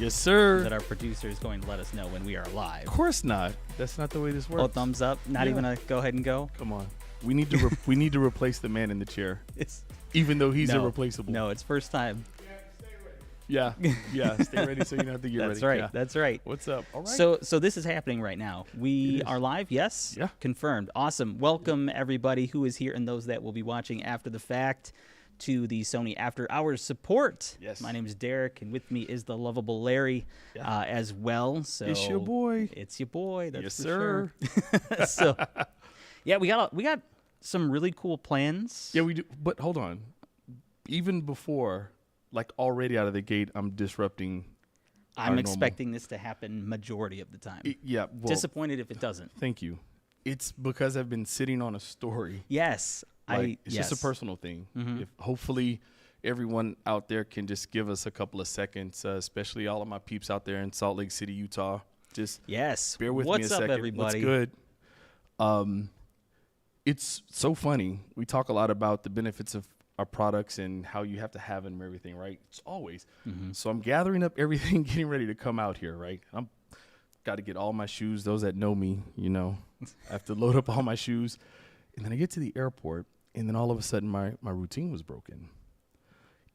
Yes, sir. That our producer is going to let us know when we are live. Of course not. That's not the way this works. Oh, thumbs up. Not even a go ahead and go. Come on. We need to we need to replace the man in the chair, even though he's irreplaceable. No, it's first time. Yeah. Stay ready so you don't have to get ready. That's right. Yeah. That's right. What's up? All right. So this is happening right now. We are live. Yes. Yeah. Confirmed. Awesome. Welcome everybody who is here and those that will be watching after the fact to the Sony After Hours support. Yes. My name is Derek, and with me is the lovable Larry as well. So it's your boy. It's your boy. That's yes, for sir. Sure. So yeah, we got some really cool plans. Yeah, we do. But hold on. Even before, like already out of the gate, I'm disrupting. I'm expecting this to happen majority of the time. Well, disappointed if it doesn't. Thank you. It's because I've been sitting on a story. Yes. It's just a personal thing. Mm-hmm. If hopefully everyone out there can just give us a couple of seconds, especially all of my peeps out there in Salt Lake City, Utah. Just bear with me a second. What's up, everybody? What's good? It's so funny. We talk a lot about the benefits of our products and how you have to have them and everything, right? It's always. Mm-hmm. So I'm gathering up everything, getting ready to come out here, right? I'm got to get all my shoes. Those that know me, I have to load up all my shoes. And then I get to the airport, and then all of a sudden my routine was broken.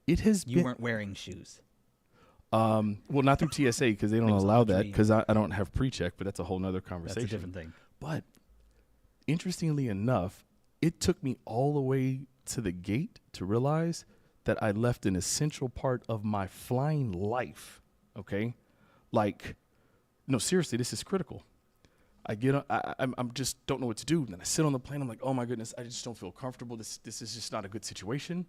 You weren't wearing shoes. Well, not through TSA because they don't allow that because I don't have pre-check, but that's a whole nother conversation. That's a different thing. But interestingly enough, it took me all the way to the gate to realize that I left an essential part of my flying life, okay? No, seriously, this is critical. I get on, I'm just don't know what to do. And then I sit on the plane. I'm like, oh my goodness, I just don't feel comfortable. This is just not a good situation.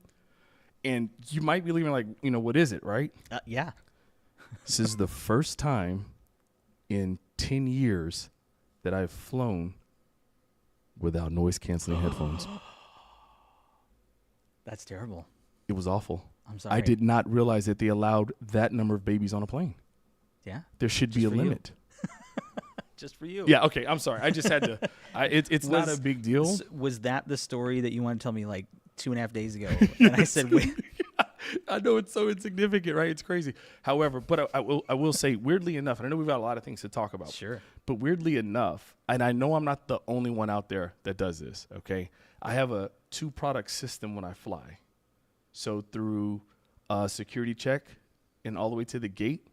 And you might be leaving like, what is it, right? Yeah. This is the first time in 10 years that I've flown without noise canceling headphones. That's terrible. It was awful. I'm sorry. I did not realize that they allowed that number of babies on a plane. Yeah. There should be a limit. Just for you. Yeah, okay, I'm sorry. I just had to. It's not a big deal. Was that the story that you wanted to tell me like 2.5 days ago? And I said, wait. I know it's so insignificant, right? It's crazy. However, but I will say, weirdly enough, and I know we've got a lot of things to talk about. Sure. But weirdly enough, and I know I'm not the only one out there that does this, okay? I have a 2-product system when I fly. So through security check and all the way to the gate,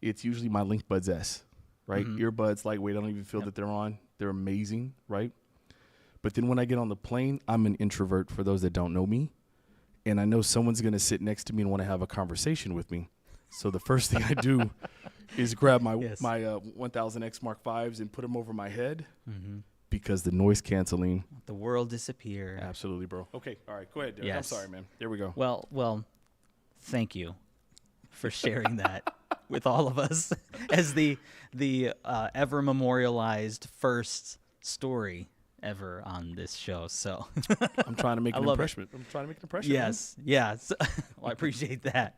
it's usually my Link Buds S. Right? Mm-hmm. Earbuds, lightweight. I don't even feel that they're on. They're amazing, right? But then when I get on the plane, I'm an introvert for those that don't know me. And I know someone's going to sit next to me and want to have a conversation with me. So the first thing I do is grab my 1000X Mark Vs and put them over my head because the noise canceling. The world disappear. Absolutely, bro. Okay. All right. Go ahead, Derek. Yes. I'm sorry, man. There we go. Well, thank you for sharing that with all of us as the ever memorialized first story ever on this show. So I'm trying to make an impression. I'm trying to make an impression. Yes. Man. Yes. Well, I appreciate that.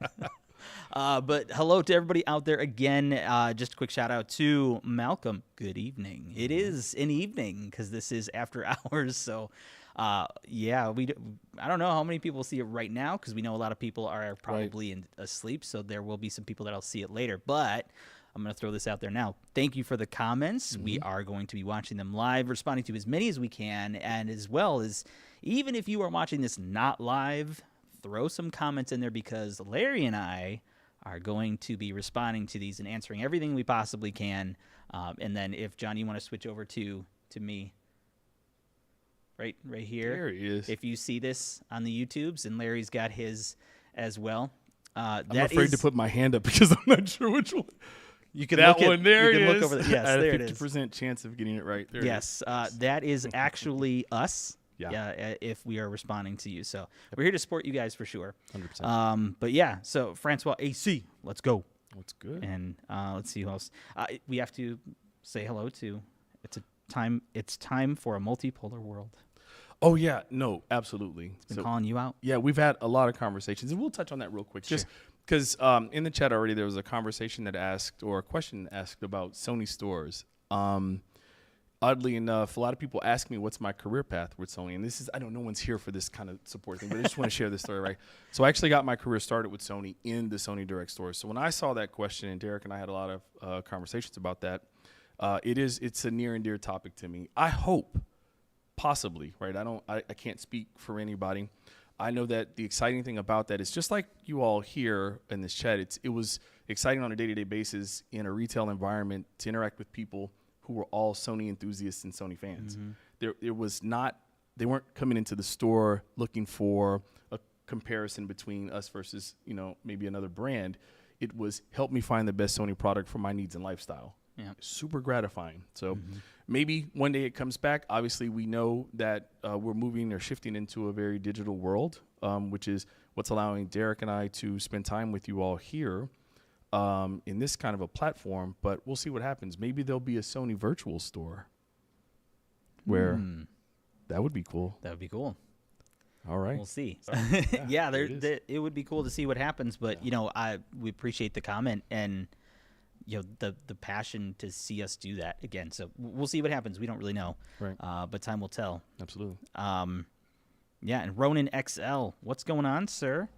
But hello to everybody out there again. Just a quick shout out to Malcolm. Good evening. It is an evening because this is after hours. So I don't know how many people see it right now because we know a lot of people are probably asleep. So there will be some people that'll see it later. But I'm going to throw this out there now. Thank you for the comments. We are going to be watching them live, responding to as many as we can. And as well as, even if you are watching this not live, throw some comments in there because Larry and I are going to be responding to these and answering everything we possibly can. And then if, John, you want to switch over to me. Right here. There he is. If you see this on the YouTubes, and Larry's got his as well. I'm afraid to put my hand up because I'm not sure which one. You can that look one. There you it can is. Look over yes, there it is. 50% chance of getting it right. There yes, that is actually us. Yeah. If we are responding to you, so we're here to support you guys for sure. 100%. But yeah, so Francois AC, let's go. What's good? And let's see who else. We have to say hello to. It's time for a multipolar world. Oh yeah, no, absolutely. It's been calling you out. Yeah, we've had a lot of conversations, and we'll touch on that real quick. Sure. Just because in the chat already there was a conversation that asked, or a question asked about Sony stores. oddly enough, a lot of people ask me what's my career path with Sony. And this is, I know no one's here for this kind of support thing, but I just want to share this story, right? So I actually got my career started with Sony in the Sony Direct store. So when I saw that question, and Derek and I had a lot of conversations about that, it's a near and dear topic to me. I hope, possibly, right? I can't speak for anybody. I know that the exciting thing about that is just like you all here in this chat, it was exciting on a day-to-day basis in a retail environment to interact with people who were all Sony enthusiasts and Sony fans. Mm-hmm. They weren't coming into the store looking for a comparison between us versus, maybe another brand. It was help me find the best Sony product for my needs and lifestyle. Yeah. Super gratifying. So maybe one day it comes back. Obviously, we know that we're moving or shifting into a very digital world, which is what's allowing Derek and I to spend time with you all here in this kind of a platform. But we'll see what happens. Maybe there'll be a Sony virtual store where that would be cool. That would be cool. All right. We'll see. Yeah, it would be cool to see what happens. But, we appreciate the comment and the passion to see us do that again. So we'll see what happens. We don't really know, right? But time will tell. Yeah. And Ronin XL, what's going on, sir?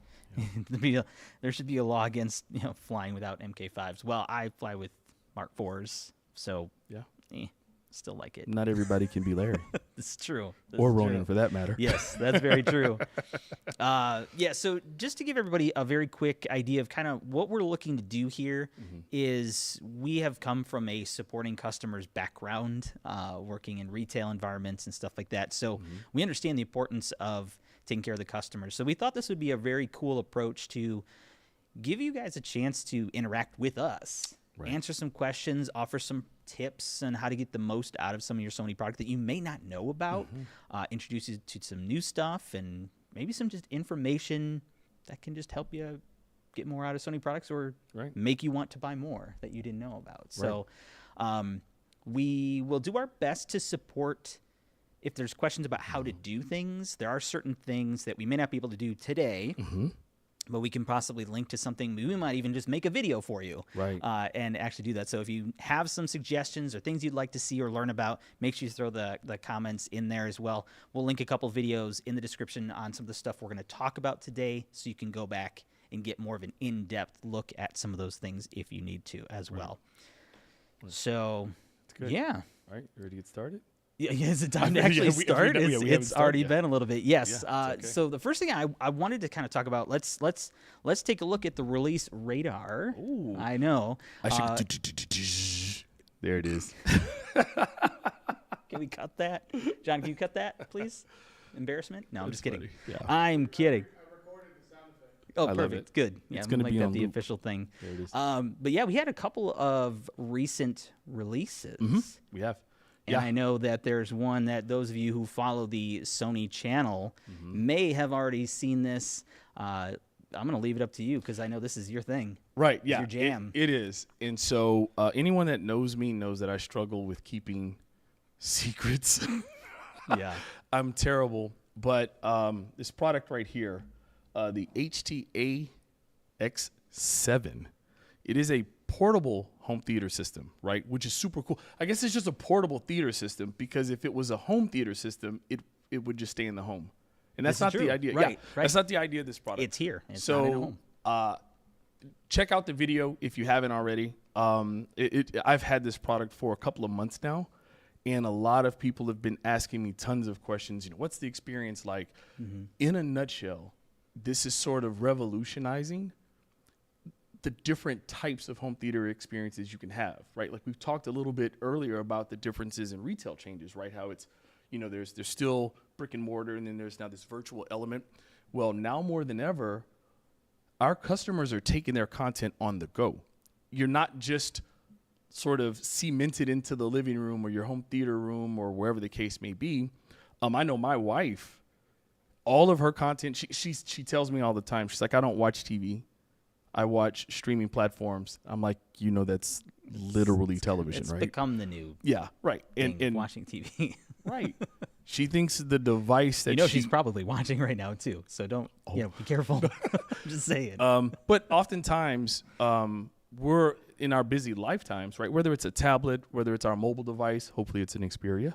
Yeah. There should be a law against flying without MK5s. Well, I fly with Mark IVs, so still like it. Not everybody can be Larry. It's true. Or Ronin, for that matter. Yes, that's very true. So just to give everybody a very quick idea of kind of what we're looking to do here is we have come from a supporting customers background, working in retail environments and stuff like that. So we understand the importance of taking care of the customers. So we thought this would be a very cool approach to give you guys a chance to interact with us. Right. Answer some questions, offer some tips on how to get the most out of some of your Sony product that you may not know about, introduce you to some new stuff, and maybe some just information that can just help you get more out of Sony products or make you want to buy more that you didn't know about. Right. So we will do our best to support if there's questions about how to do things. There are certain things that we may not be able to do today, but we can possibly link to something. We might even just make a video for you and actually do that. So if you have some suggestions or things you'd like to see or learn about, make sure you throw the comments in there as well. We'll link a couple videos in the description on some of the stuff we're going to talk about today so you can go back and get more of an in-depth look at some of those things if you need to as well. So, yeah. All right, you ready to get started? Yeah, is it time to actually start? It's already been a little bit. Yes. Okay. So the first thing I wanted to kind of talk about, let's take a look at the release radar. Ooh. I know. There it is. Can we cut that? John, can you cut that, please? Embarrassment? No, I'm just kidding. Yeah. I'm kidding. I recorded the sound effect. Oh, perfect. Good. Yeah, it's going to be that on the loop. official thing. There it is. But yeah, we had a couple of recent releases. We have. And I know that there's one that those of you who follow the Sony channel may have already seen this. I'm going to leave it up to you because I know this is your thing. Right, yeah. Your jam. It is. And so anyone that knows me knows that I struggle with keeping secrets. Yeah. I'm terrible. But this product right here, the HTA X7, it is a portable home theater system, right? Which is super cool. I guess it's just a portable theater system because if it was a home theater system, it would just stay in the home. And that's not the idea. Right, yeah, that's not the idea of this product. It's here. It's not in a home. Check out the video if you haven't already. I've had this product for a couple of months now, and a lot of people have been asking me tons of questions. What's the experience like? In a nutshell, this is sort of revolutionizing the different types of home theater experiences you can have, right? Like we've talked a little bit earlier about the differences in retail changes, right? How it's, there's still brick and mortar, and then there's now this virtual element. Well, now more than ever, our customers are taking their content on the go. You're not just sort of cemented into the living room or your home theater room or wherever the case may be. I know my wife, all of her content, she tells me all the time, she's like, I don't watch TV. I watch streaming platforms. I'm like, that's literally television, it's right? It's become the new right. And watching TV. Right. She thinks the device that she's probably watching right now too. So don't, be careful. I'm just saying. But oftentimes, in our busy lifetimes, right? Whether it's a tablet, whether it's our mobile device, hopefully it's an Xperia,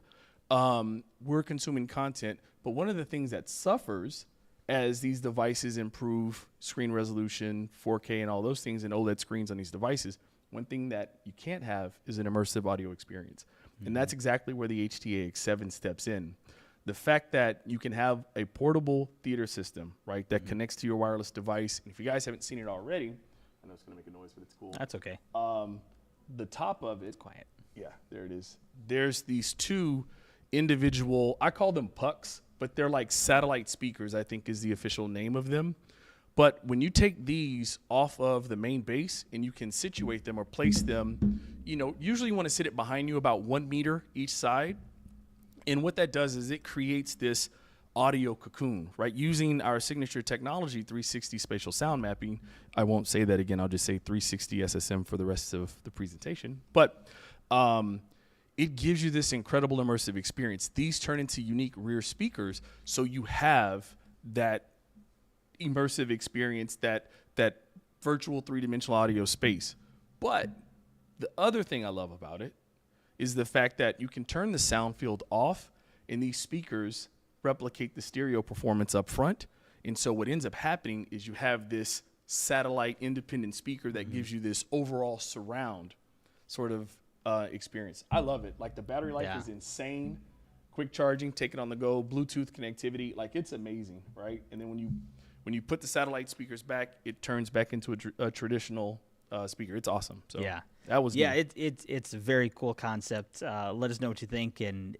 we're consuming content. But one of the things that suffers as these devices improve screen resolution, 4K and all those things, and OLED screens on these devices, one thing that you can't have is an immersive audio experience. And that's exactly where the HTA-X7 steps in. The fact that you can have a portable theater system, right, that connects to your wireless device. And if you guys haven't seen it already, I know it's going to make a noise, but it's cool. That's okay. The top of it. It's quiet. Yeah, there it is. There's these two individual, I call them pucks, but they're like satellite speakers, I think is the official name of them. But when you take these off of the main base and you can situate them or place them, you know, usually you want to sit it behind you about 1 meter each side. And what that does is it creates this audio cocoon, right? Using our signature technology, 360 spatial sound mapping. I won't say that again. I'll just say 360 SSM for the rest of the presentation. But it gives you this incredible immersive experience. These turn into unique rear speakers, so you have that immersive experience, that virtual three-dimensional audio space. But the other thing I love about it is the fact that you can turn the sound field off, and these speakers replicate the stereo performance up front. And so what ends up happening is you have this satellite independent speaker that gives you this overall surround sort of experience. I love it. Like, the battery life is insane. Quick charging, take it on the go, Bluetooth connectivity, like, it's amazing, right? And then when you put the satellite speakers back, it turns back into a traditional speaker. It's awesome. So yeah, that was it's a very cool concept. Let us know what you think, and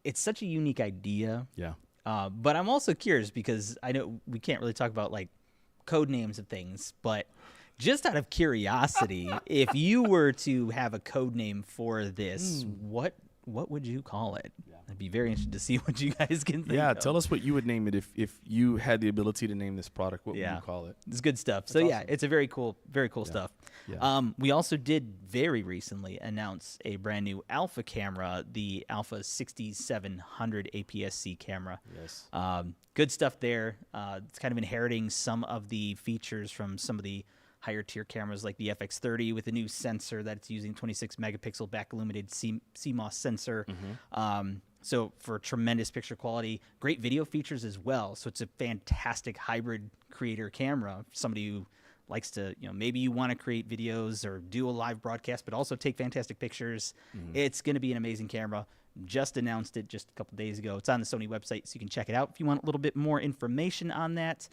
it's such a unique idea. Yeah. But I'm also curious because I know we can't really talk about like code names of things, but just out of curiosity, if you were to have a code name for this, what would you call it? Yeah. I'd be very interested to see what you guys can think of. Tell us what you would name it if you had the ability to name this product. What would you call it? It's good stuff. That's awesome. It's a very cool stuff. Yeah. We also did very recently announce a brand new Alpha camera, the Alpha 6700 APS-C camera. Yes. Good stuff there. It's kind of inheriting some of the features from some of the higher tier cameras like the FX30 with a new sensor that it's using, 26 megapixel back illuminated CMOS sensor. So for tremendous picture quality, great video features as well. So it's a fantastic hybrid creator camera. Somebody who likes to, maybe you want to create videos or do a live broadcast, but also take fantastic pictures. It's going to be an amazing camera. Just announced it just a couple days ago. It's on the Sony website, so you can check it out if you want a little bit more information on that.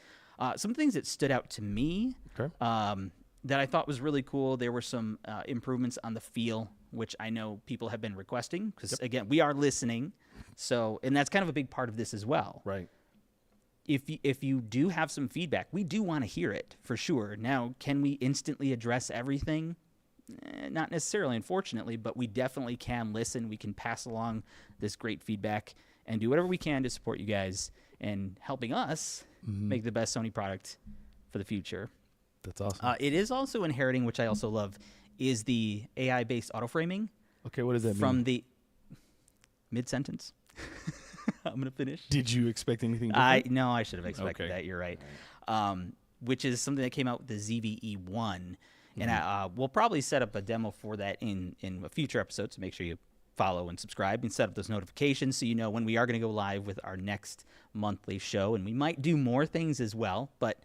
Some things that stood out to me that I thought was really cool, there were some improvements on the feel, which I know people have been requesting because, again, we are listening. So, and that's kind of a big part of this as well. Right. If you do have some feedback, we do want to hear it for sure. Now, can we instantly address everything? Not necessarily, unfortunately, but we definitely can listen. We can pass along this great feedback and do whatever we can to support you guys and helping us make the best Sony product for the future. That's awesome. It is also inheriting, which I also love, is the AI-based auto framing. Okay, what does that mean? From the mid-sentence. I'm going to finish. Did you expect anything different? No, I should have expected that. You're right. Which is something that came out with the ZVE1. And we'll probably set up a demo for that in a future episode, so make sure you follow and subscribe and set up those notifications so you know when we are going to go live with our next monthly show. And we might do more things as well. But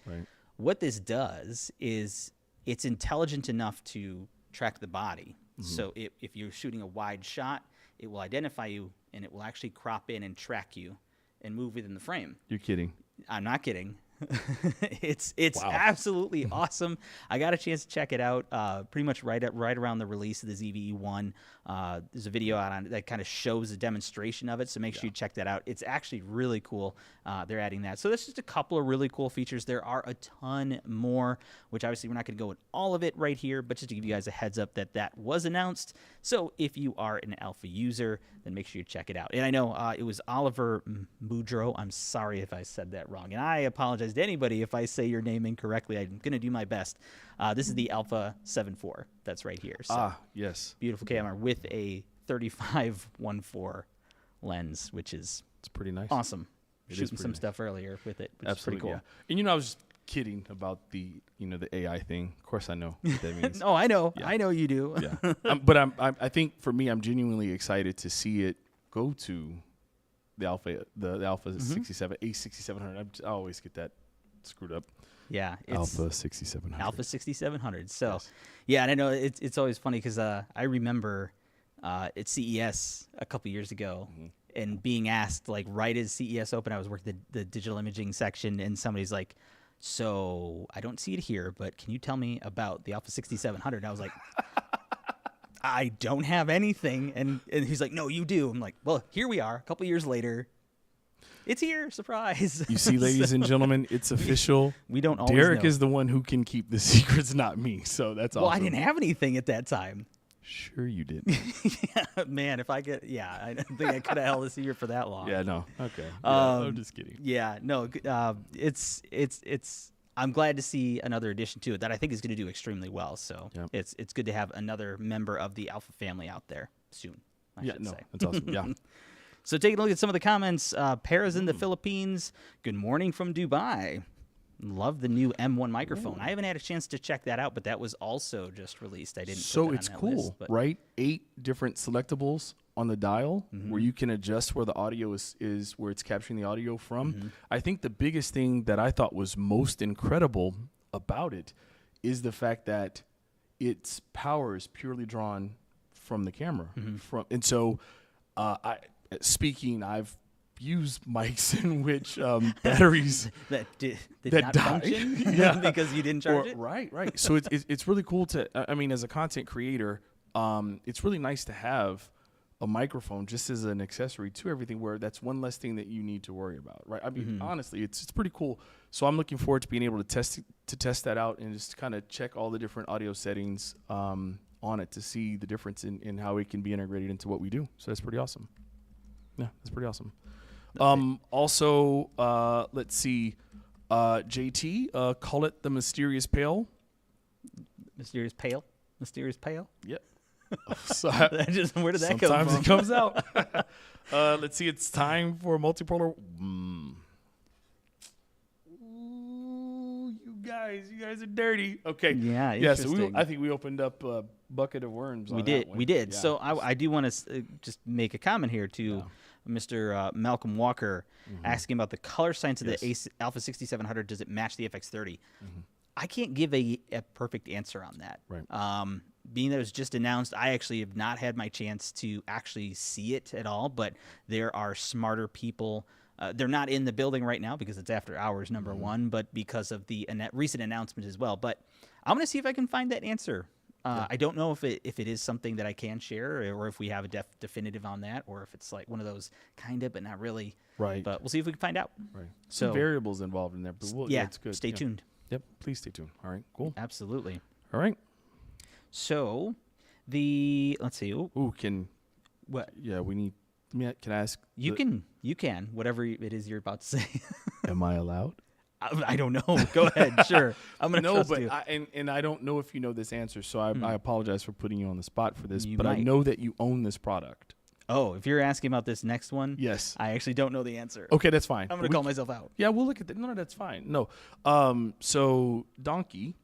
what this does is it's intelligent enough to track the body. So if you're shooting a wide shot, it will identify you, and it will actually crop in and track you and move within the frame. You're kidding. I'm not kidding. It's absolutely awesome. I got a chance to check it out pretty much right around the release of the ZVE1. There's a video out on it that kind of shows a demonstration of it, so make sure you check that out. It's actually really cool. They're adding that. So that's just a couple of really cool features. There are a ton more, which obviously we're not going to go in all of it right here, but just to give you guys a heads up that was announced. So if you are an Alpha user, then make sure you check it out. And I know it was Oliver Boudreau. I'm sorry if I said that wrong, and I apologize to anybody if I say your name incorrectly. I'm going to do my best. This is the Alpha 7.4 that's right here. So yes. Beautiful camera with a 35-1.4 lens, which is it's pretty nice. Awesome. It Shooting some stuff earlier with it, which is pretty cool. Yeah. And I was kidding about the AI thing. Of course, I know what that means. No, I know. Yeah. I know you do. Yeah, but I think for me, I'm genuinely excited to see it go to the Alpha, the Alpha 67, A6700. I always get that screwed up. Yeah, it's Alpha 6700. Alpha 6700. So, Yes. yeah, and I know it's always funny because I remember at CES a couple years ago and being asked, like, right as CES opened, I was working the digital imaging section, and somebody's like, so I don't see it here, but can you tell me about the Alpha 6700? And I was like, I don't have anything. And he's like, no, you do. I'm like, well, here we are a couple years later. It's here. Surprise. You see, ladies and gentlemen, it's official. We don't always Derek know. is the one who can keep the secrets, not me. So that's awesome. Well, I didn't have anything at that time. Sure you did. Yeah, man, if I get, I don't think I could have held this here for that long. Yeah, no. Okay. Yeah, I'm just kidding. Yeah, no, it's. I'm glad to see another addition to it that I think is going to do extremely well. So Yep. it's good to have another member of the Alpha family out there soon. I should say. That's awesome. Yeah. So taking a look at some of the comments, Paris in the Philippines. Good morning from Dubai. Love the new M1 microphone. I haven't had a chance to check that out, but that was also just released. I didn't. So put that it's on that cool, list, but right? 8 different selectables on the dial where you can adjust where the audio is where it's capturing the audio from. I think the biggest thing that I thought was most incredible about it is the fact that its power is purely drawn from the camera. And so I've used mics in which batteries that did that not died. function Yeah. because you didn't charge it. Right. So it's really cool to. I mean, as a content creator, it's really nice to have a microphone just as an accessory to everything. Where that's one less thing that you need to worry about, right? I mean, honestly, it's pretty cool. So I'm looking forward to being able to test that out and just kind of check all the different audio settings on it to see the difference in how it can be integrated into what we do. So that's pretty awesome. Yeah, that's pretty awesome. Also, let's see, JT, call it the Mysterious Pail. Mysterious Pale? Yep. So Where did that come sometimes from? it comes out. Let's see, it's time for a multipolar. Ooh, you guys are dirty. Okay. Yeah, Yeah. So interesting. I think we opened up a bucket of worms. We on did. that one. We did. Yeah. So I do want to just make a comment here to Mr. Malcolm Walker asking about the color science of the Alpha 6700. Does it match the FX30? I can't give a perfect answer on that. Right. Being that it was just announced, I actually have not had my chance to actually see it at all, but there are smarter people. They're not in the building right now because it's after hours, number one, but because of the recent announcement as well. But I'm going to see if I can find that answer. I don't know if it is something that I can share or if we have a definitive on that or if it's like one of those kind of but not really. Right. But we'll see if we can find out. Right. So- Some variables involved in there, but it's good. Stay tuned. Yep. Please stay tuned. All right. Cool. Absolutely. All right. So let's see. Ooh, Ooh, what? Yeah, we need. Can I ask? You can, whatever it is you're about to say. Am I allowed? I don't know. Go ahead. Sure. I'm going to No, trust but you. I don't know if you know this answer, so I apologize for putting you on the spot for this. You But I might. know that you own this product. Oh, if you're asking about this next one, Yes. I actually don't know the answer. Okay, that's fine. I'm going to call myself out. Yeah, we'll look at that. No, that's fine. No. So Donkey.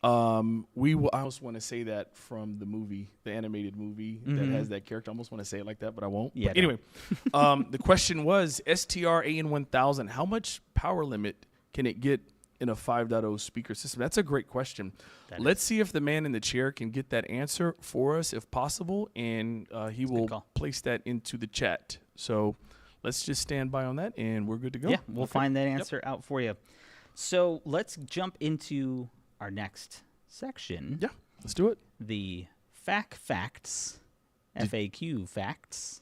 I almost want to say that from the movie, the animated movie that has that character. I almost want to say it like that, but I won't. Yeah, But anyway, the question was STR AN1000. How much power limit can it get in a 5.0 speaker system? That's a great question. Let's see if the man in the chair can get that answer for us, if possible, and he will place that into the chat. So let's just stand by on that, and we're good to go. Yeah, we'll find that answer out for you. So let's jump into our next section. Yeah, let's do it. The facts, FAQ facts.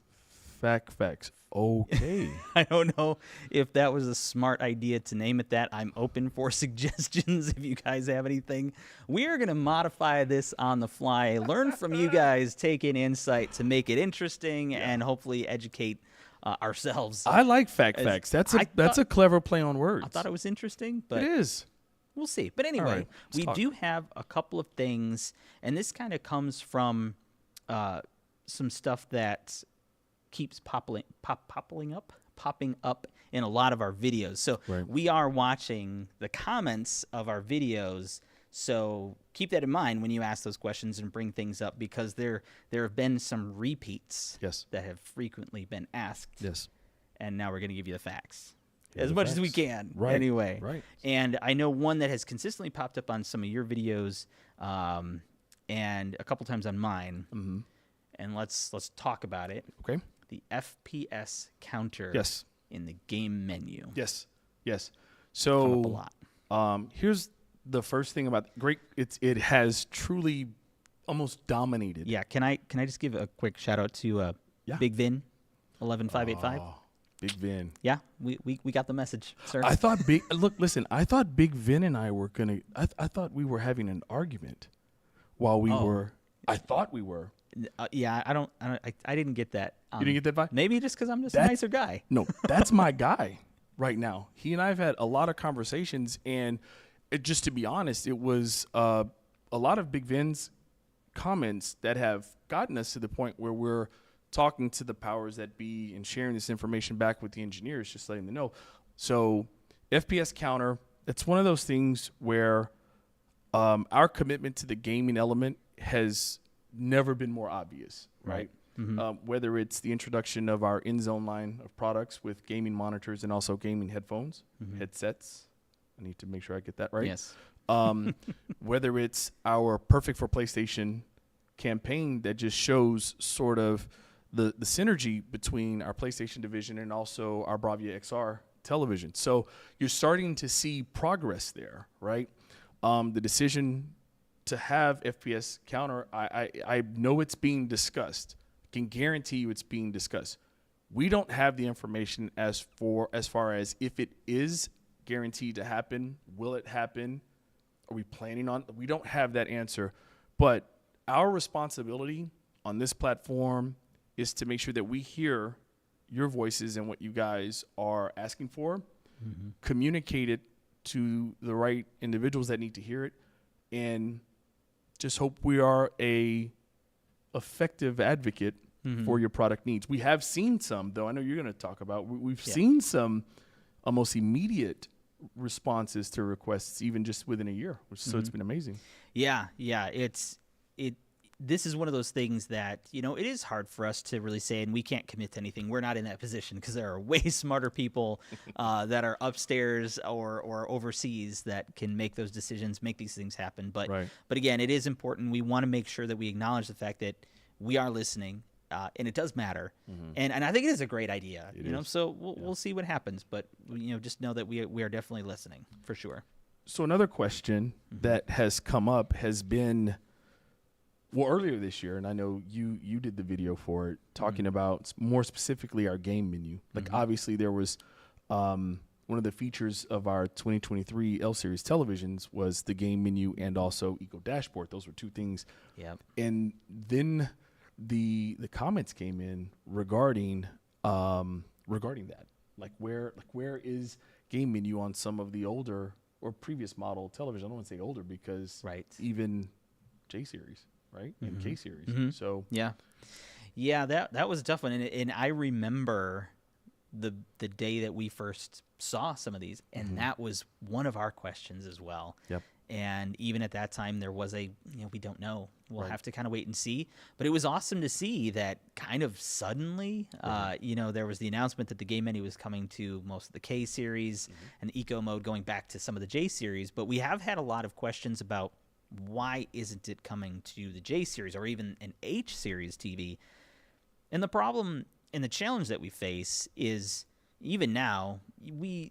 Facts. Okay. I don't know if that was a smart idea to name it that. I'm open for suggestions if you guys have anything. We are going to modify this on the fly, learn from you guys, take in insight to make it interesting and hopefully educate ourselves. I like facts. That's a clever play on words. I thought it was interesting, but it is. we'll see. But anyway, right, we do have a couple of things, and this kind of comes from some stuff that keeps popping up popping up in a lot of our videos. So Right. we are watching the comments of our videos. So keep that in mind when you ask those questions and bring things up, because there have been some repeats Yes. that have frequently been asked. Yes. And now we're going to give you the facts Yeah, as the much as we facts. can. Right. Anyway. Right. And I know one that has consistently popped up on some of your videos, and a couple times on mine. Mm-hmm. And let's talk about it. Okay. The FPS counter. Yes. In the game menu. Yes. Yes. Come up a So lot. here's the first thing about great. It has truly almost dominated. Yeah. Can I just give a quick shout out to Yeah. Big Vin 11585? Oh, Big Vin. Yeah, we got the message, sir. I thought listen, I thought Big Vin and I were gonna. I thought we were having an argument while we were. I thought we were. Yeah, I didn't get that. You didn't get that vibe? Maybe just because I'm just a That's- nicer guy. No, that's my guy right now. He and I have had a lot of conversations, and just to be honest, it was a lot of Big Vin's comments that have gotten us to the point where we're talking to the powers that be and sharing this information back with the engineers, just letting them know. So FPS counter, it's one of those things where our commitment to the gaming element has never been more obvious, right? Whether it's the introduction of our in-zone line of products with gaming monitors and also gaming headphones, headsets. I need to make sure I get that right. Yes. Whether it's our Perfect for PlayStation campaign that just shows sort of the synergy between our PlayStation division and also our Bravia XR television. So you're starting to see progress there, right? The decision to have FPS counter, I know it's being discussed. I can guarantee you it's being discussed. We don't have the information as far as if it is guaranteed to happen. Will it happen? Are we planning on? We don't have that answer. But our responsibility on this platform is to make sure that we hear your voices and what you guys are asking for, communicate it to the right individuals that need to hear it, and just hope we are a effective advocate for your product needs. We have seen some, though I know you're going to talk about, we've seen some almost immediate responses to requests, even just within a year, so it's been amazing. Yeah. This is one of those things that, it is hard for us to really say, and we can't commit to anything. We're not in that position because there are way smarter people that are upstairs or overseas that can make those decisions, make these things happen. But again, it is important. We want to make sure that we acknowledge the fact that we are listening, and it does matter. And I think it is a great idea. So we'll see what happens. But just know that we are definitely listening for sure. So another question that has come up has been, well, earlier this year, and I know you did the video for it, talking about more specifically our game menu. Like obviously there was one of the features of our 2023 L Series televisions was the game menu and also Eco Dashboard. Those were two things. Yep. And then the comments came in regarding that. Like where is game menu on some of the older or previous model television? I don't want to say older because even J series, right? And K series. So yeah, that was a tough one, and I remember the day that we first saw some of these, and that was one of our questions as well. Yep. And even at that time, there was we don't know. We'll have to kind of wait and see. But it was awesome to see that kind of suddenly, there was the announcement that the game menu was coming to most of the K series and the eco mode going back to some of the J series. But we have had a lot of questions about why isn't it coming to the J series or even an H series TV? And the problem and the challenge that we face is, even now,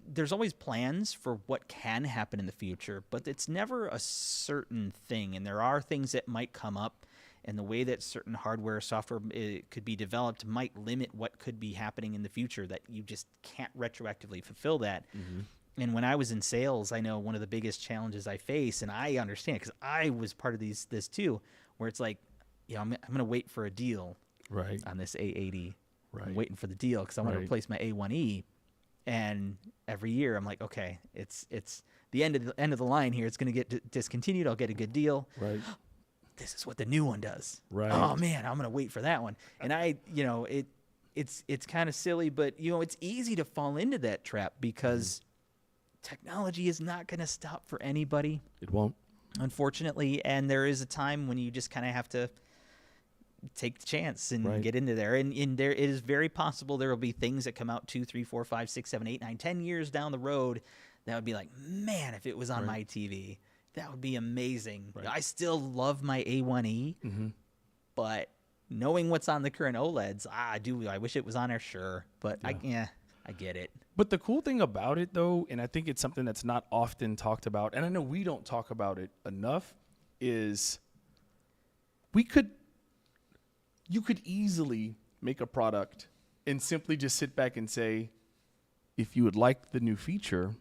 there's always plans for what can happen in the future, but it's never a certain thing. And there are things that might come up, and the way that certain hardware, software could be developed might limit what could be happening in the future, that you just can't retroactively fulfill that. And when I was in sales, I know one of the biggest challenges I face, and I understand because I was part of this too, where it's like, I'm going to wait for a deal on this A80. I'm waiting for the deal because I want to replace my A1E, and every year I'm like, okay, it's the end of the line here. It's going to get discontinued. I'll get a good deal. This is what the new one does. Oh man, I'm going to wait for that one. And it's kind of silly, but it's easy to fall into that trap because technology is not going to stop for anybody. It won't. Unfortunately, and there is a time when you just kind of have to take the chance and get into there. And there, it is very possible there will be things that come out 2, 3, 4, 5, 6, 7, 8, 9, 10 years down the road that would be like, man, if it was on my TV, that would be amazing. I still love my A1E, but knowing what's on the current OLEDs, I wish it was on there, sure. But I get it. But the cool thing about it, though, and I think it's something that's not often talked about, and I know we don't talk about it enough, is you could easily make a product and simply just sit back and say, if you would like the new feature,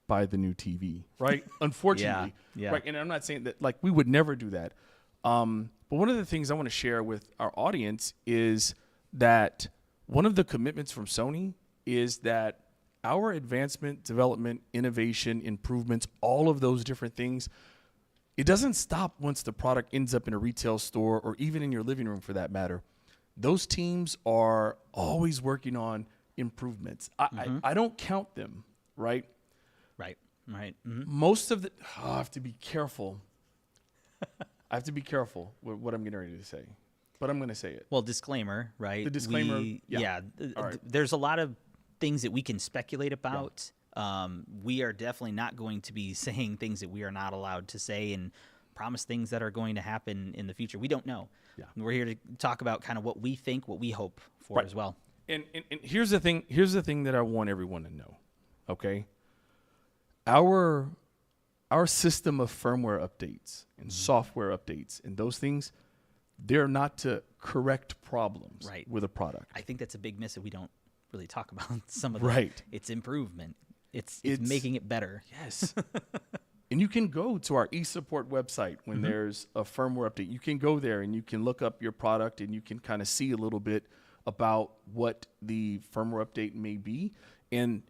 buy the new TV, right? Unfortunately. Right. And I'm not saying that, like, we would never do that. But one of the things I want to share with our audience is that one of the commitments from Sony is that our advancement, development, innovation, improvements, all of those different things, it doesn't stop once the product ends up in a retail store or even in your living room for that matter. Those teams are always working on improvements. I don't count them, right? Right. Most of I have to be careful. I have to be careful with what I'm getting ready to say, but I'm going to say it. Well, disclaimer, right? The disclaimer, There's a lot of things that we can speculate about. We are definitely not going to be saying things that we are not allowed to say and promise things that are going to happen in the future. We don't know. We're here to talk about kind of what we think, what we hope for as well. And here's the thing. Here's the thing that I want everyone to know. Okay. Our system of firmware updates and software updates and those things, they're not to correct problems with a product. I think that's a big miss that we don't really talk about some of the it's improvement. It's making it better. Yes. And you can go to our eSupport website when there's a firmware update. You can go there and you can look up your product and you can kind of see a little bit about what the firmware update may be. And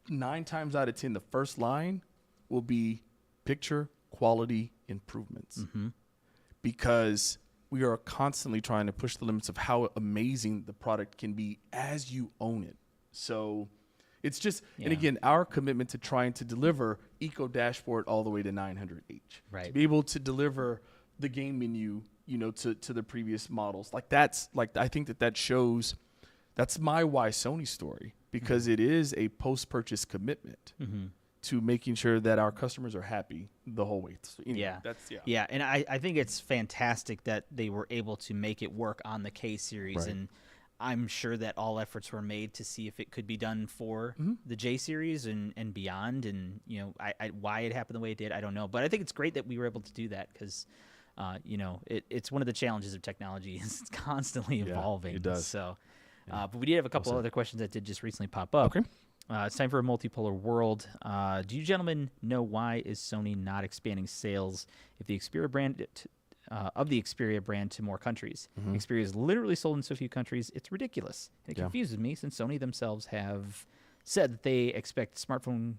9 times out of 10, the first line will be picture quality improvements. Because we are constantly trying to push the limits of how amazing the product can be as you own it. So it's just, and again, our commitment to trying to deliver Eco Dashboard all the way to 900H. To be able to deliver the game menu, to the previous models. I think that shows, that's my why Sony story, because it is a post-purchase commitment to making sure that our customers are happy the whole way. So anyway, and I think it's fantastic that they were able to make it work on the K series, and I'm sure that all efforts were made to see if it could be done for the J series and beyond. And why it happened the way it did, I don't know, but I think it's great that we were able to do that because it's one of the challenges of technology is it's constantly evolving. It does. So, but we did have a couple other questions that did just recently pop up. Okay. It's time for a multipolar world. Do you gentlemen know why is Sony not expanding sales if the Xperia brand of the Xperia brand to more countries? Xperia is literally sold in so few countries. It's ridiculous. It confuses me since Sony themselves have said that they expect smartphone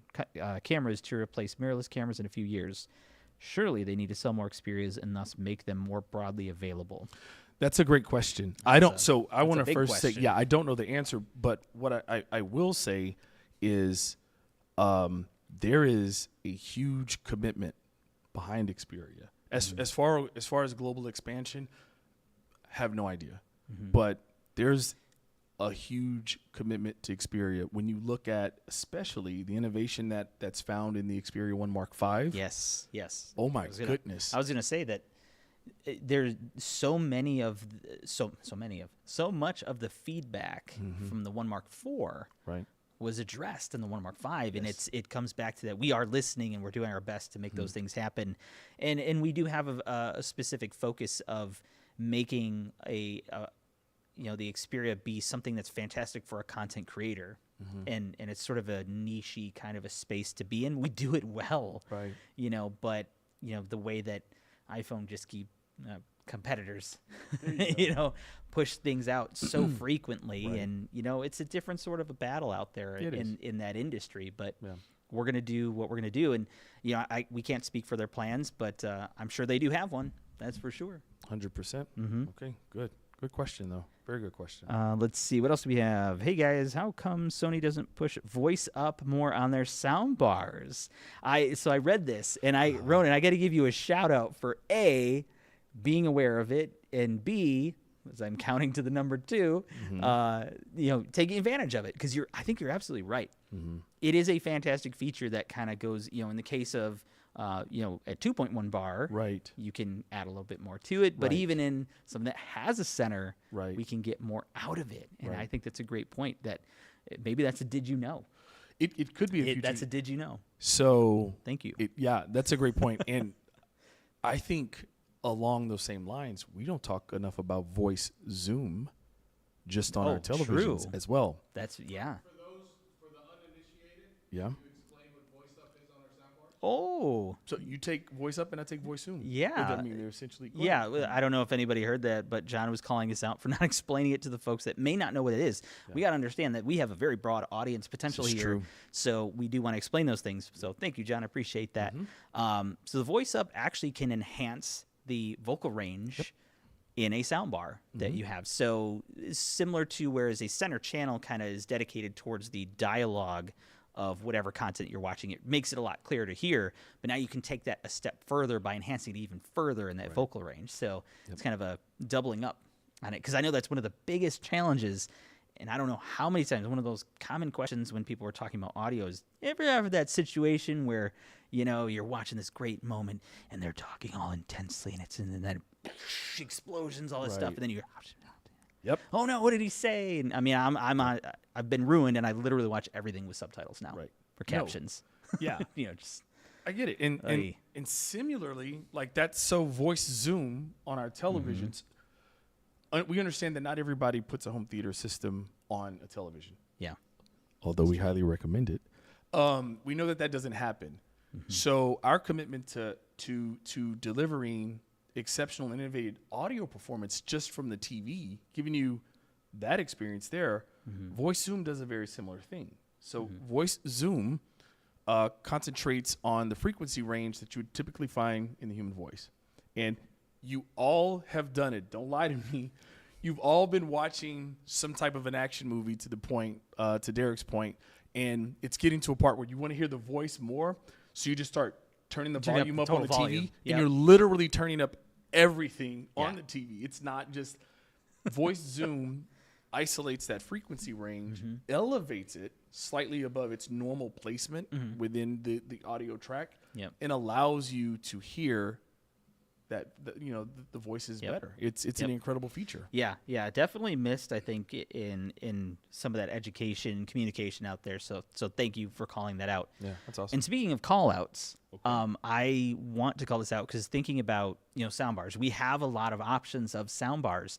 cameras to replace mirrorless cameras in a few years. Surely they need to sell more Xperias and thus make them more broadly available. That's a great question. I want to first question. say, I don't know the answer, but what I will say is there is a huge commitment behind Xperia. As far as global expansion, have no idea. But there's a huge commitment to Xperia when you look at especially the innovation that's found in the Xperia 1 Mark V. Yes. Oh my goodness. I was going to say that there's so much of the feedback from the 1 Mark IV was addressed in the 1 Mark V, and it comes back to that we are listening and we're doing our best to make those things happen, and we do have a specific focus of making the Xperia be something that's fantastic for a content creator, and it's sort of a niche-y kind of a space to be in. We do it well, but the way that iPhone just keep competitors, push things out so frequently, and it's a different sort of a battle out there in that industry. But we're gonna do what we're gonna do, and we can't speak for their plans, but I'm sure they do have one. That's for sure. 100%. Okay, good. Good question, though. Very good question. Let's see. What else do we have? Hey, guys, how come Sony doesn't push voice up more on their sound bars? So I read this, and Ronan, I got to give you a shout-out for A, being aware of it, and B, as I'm counting to the number 2, taking advantage of it, because I think you're absolutely right. Mm-hmm. It is a fantastic feature that kind of goes, in the case of, at 2.1 bar, Right. you can add a little bit more to it. But Right. even in something that has a center, Right. we can get more out of it. And Right. I think that's a great point. That maybe that's a did you know? It could be a future. That's a did you know? So Thank you. yeah, that's a great point. And I think along those same lines, we don't talk enough about voice zoom just on our televisions true. as well. That's For the uninitiated, Yeah. can you explain what voice up is on our soundboard? Oh. So you take voice up and I take voice zoom. Yeah. I mean, they're essentially. Yeah, I don't know if anybody heard that, but John was calling us out for not explaining it to the folks that may not know what it is. We got to understand that we have a very broad audience potential This is here, true. so we do want to explain those things. So thank you, John. I appreciate that. So the voice up actually can enhance the vocal range in a soundbar that you have. So similar to whereas a center channel kind of is dedicated towards the dialogue of whatever content you're watching, it makes it a lot clearer to hear. But now you can take that a step further by enhancing it even further in that vocal range. So it's kind of a doubling up on it, because I know that's one of the biggest challenges. And I don't know how many times, one of those common questions when people are talking about audio is, ever have that situation where, you're watching this great moment and they're talking all intensely and it's in then explosions, all this stuff, Right. and then you're, Yep. oh no, what did he say? And I mean, I've been ruined, and I literally watch everything with subtitles now Right. for No. captions. Yeah. Just I get it. And Aye. similarly, like that's so voice zoom on our televisions. We understand that not everybody puts a home theater system on a television, yeah, although we highly recommend it. We know that doesn't happen. So our commitment to delivering exceptional and innovative audio performance just from the TV, giving you that experience there, Voice Zoom does a very similar thing. So Voice Zoom concentrates on the frequency range that you would typically find in the human voice. And you all have done it. Don't lie to me. You've all been watching some type of an action movie to the point, to Derek's point, and it's getting to a part where you want to hear the voice more. So you just start turning the Turning up volume the up on the total TV, volume. Yep. and you're literally turning up everything on Yeah. the TV. It's not just Voice Zoom isolates that frequency range, elevates it slightly above its normal placement within the audio track, Yep. and allows you to hear that the voice is better. It's an incredible feature. Yeah, definitely missed, I think, in some of that education, communication out there. So thank you for calling that out. Yeah, that's awesome. And speaking of call outs, I want to call this out because thinking about, sound bars, we have a lot of options of sound bars.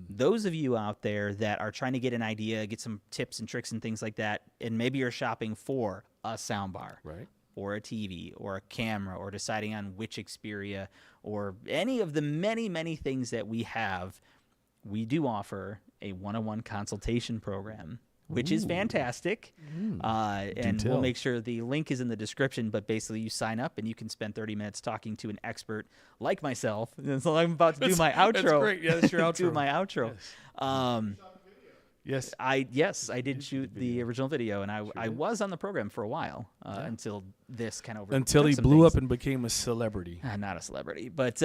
Those of you out there that are trying to get an idea, get some tips and tricks and things like that, and maybe you're shopping for a sound bar. Right. Or a TV, or a camera, or deciding on which Xperia, or any of the many, many things that we have, we do offer a one-on-one consultation program, which is fantastic. And tell. we'll make sure the link is in the description, but basically you sign up and you can spend 30 minutes talking to an expert like myself. And so I'm about to do my outro. That's great. Yeah, that's your outro. Do my outro. Yes. I did shoot the original video, and I was on the program for a while until this kind of Until he blew up and became a celebrity. not a celebrity, but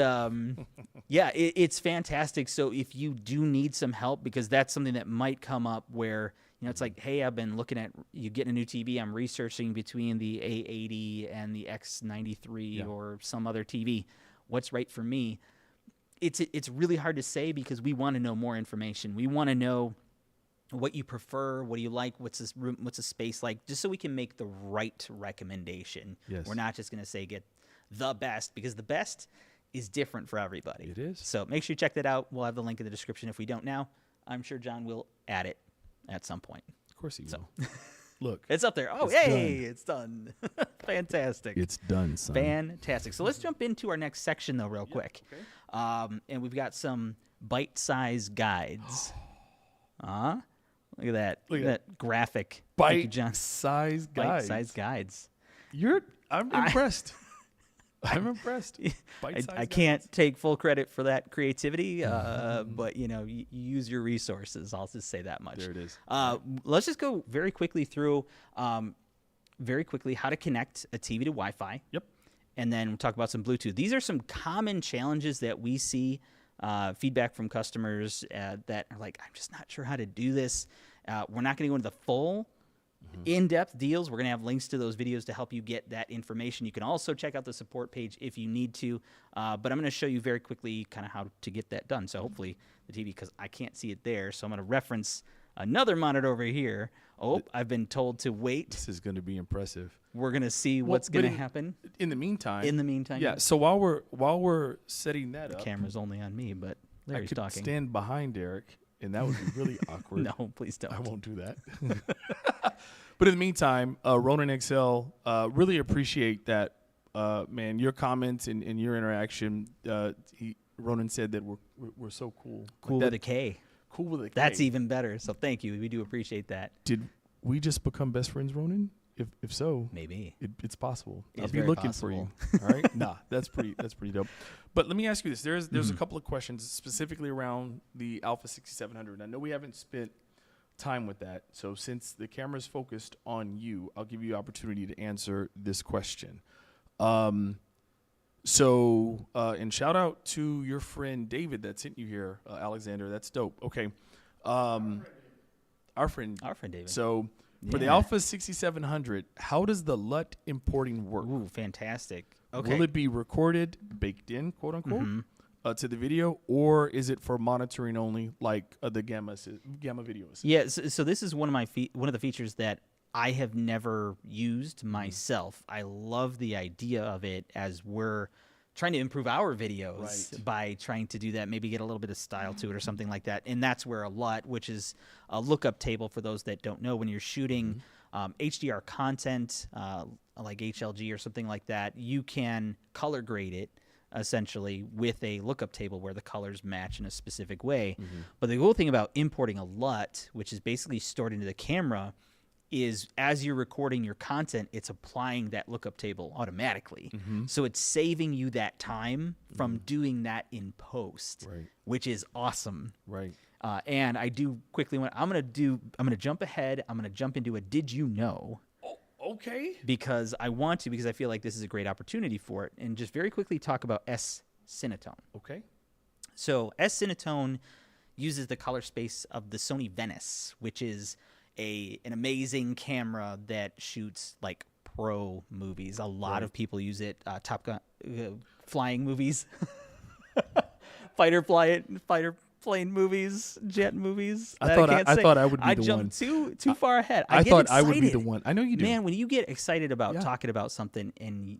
it's fantastic. So if you do need some help, because that's something that might come up where it's like, hey, I've been looking at you getting a new TV. I'm researching between the A80 and the X93 or some other TV. What's right for me? It's really hard to say because we want to know more information. We want to know what you prefer, what do you like, what's this room, what's the space like, just so we can make the right recommendation. Yes. We're not just going to say get the best, because the best is different for everybody. It is. So make sure you check that out. We'll have the link in the description. If we don't now, I'm sure John will add it at some point. Of course he will. Look. It's up there. Oh, It's hey, done. it's done. Fantastic. It's done, son. Fantastic. So let's jump into our next section, though, real quick. Okay. And we've got some bite-sized guides. Look at that. Look at that graphic. Thank you, John. Bite-sized guides. Bite-sized guides. I'm impressed. I'm impressed. I Bite-sized can't guidance. take full credit for that creativity, but you use your resources. I'll just say that much. There it is. Let's just go very quickly through, how to connect a TV to Wi-Fi. Yep. And then we'll talk about some Bluetooth. These are some common challenges that we see, feedback from customers that are like, I'm just not sure how to do this. We're not going to go into the full in-depth deals. We're going to have links to those videos to help you get that information. You can also check out the support page if you need to. But I'm going to show you very quickly kind of how to get that done. So hopefully the TV, because I can't see it there, so I'm going to reference another monitor over here. Oh, I've been told to wait. This is going to be impressive. We're going to see Well, what's going to but happen. In the meantime. In the meantime, Yeah. So while we're setting that the up, camera's only on me, but I Larry's could talking. stand behind Derek, and that would be really awkward. No, please don't. I won't do that. But in the meantime, Ronan XL, really appreciate that, man. Your comments and your interaction. Ronan said that we're so cool. Cool Like with that, a K. cool with a K. That's even better. So thank you. We do appreciate that. Did we just become best friends, Ronan? If so, Maybe. it's possible. It's I'll be very looking for you. All right. Nah, that's pretty dope. But let me ask you this: there's a couple of questions specifically around the Alpha 6700. I know we haven't spent time with that, so since the camera's focused on you, I'll give you opportunity to answer this question. And shout out to your friend David that sent you here, Alexander. That's dope. Okay. Our friend David. So for the Yeah. Alpha 6700, how does the LUT importing work? Ooh, fantastic. Okay. Will it be recorded, baked in, quote unquote, to the video, or is it for monitoring only, like the gamma videos? Yeah. So this is one of one of the features that I have never used myself. I love the idea of it as we're trying to improve our videos by trying to do that, maybe get a little bit of style to it or something like that. And that's where a LUT, which is a lookup table for those that don't know, when you're shooting HDR content like HLG or something like that, you can color grade it essentially with a lookup table where the colors match in a specific way. But the cool thing about importing a LUT, which is basically stored into the camera, is as you're recording your content, it's applying that lookup table automatically. So it's saving you that time from doing that in post, which is awesome. Right. And I do quickly want, I'm going to jump ahead. I'm going to jump into a did you know? Okay. Because I feel like this is a great opportunity for it. And just very quickly talk about S-Cinetone. Okay. So S-Cinetone uses the color space of the Sony Venice, which is an amazing camera that shoots like pro movies. A lot of people use it. Top Gun, flying movies, fighter plane movies, jet movies. I thought I would be the one. I jumped too far ahead. I get thought excited. I would be the one. I know you do. Man, when you get excited about Yeah. talking about something and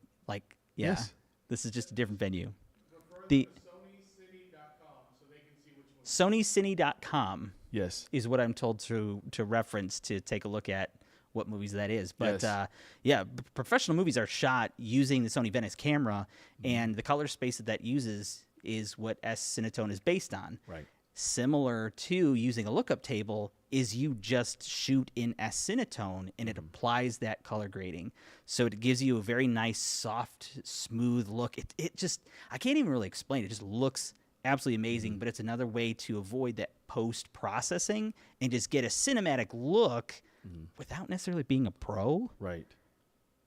Yes. this is just a different venue. Refer The to SonyCine.com so they can see which one. SonyCine.com Yes. is what I'm told to reference to take a look at what movies that is. But Yes. professional movies are shot using the Sony Venice camera, and the color space that uses is what S-Cinetone is based on. Right. Similar to using a lookup table is you just shoot in S-Cinetone and it applies that color grading. So it gives you a very nice, soft, smooth look. It just, I can't even really explain it. It just looks absolutely amazing, but it's another way to avoid that post-processing and just get a cinematic look without necessarily being a pro. Right.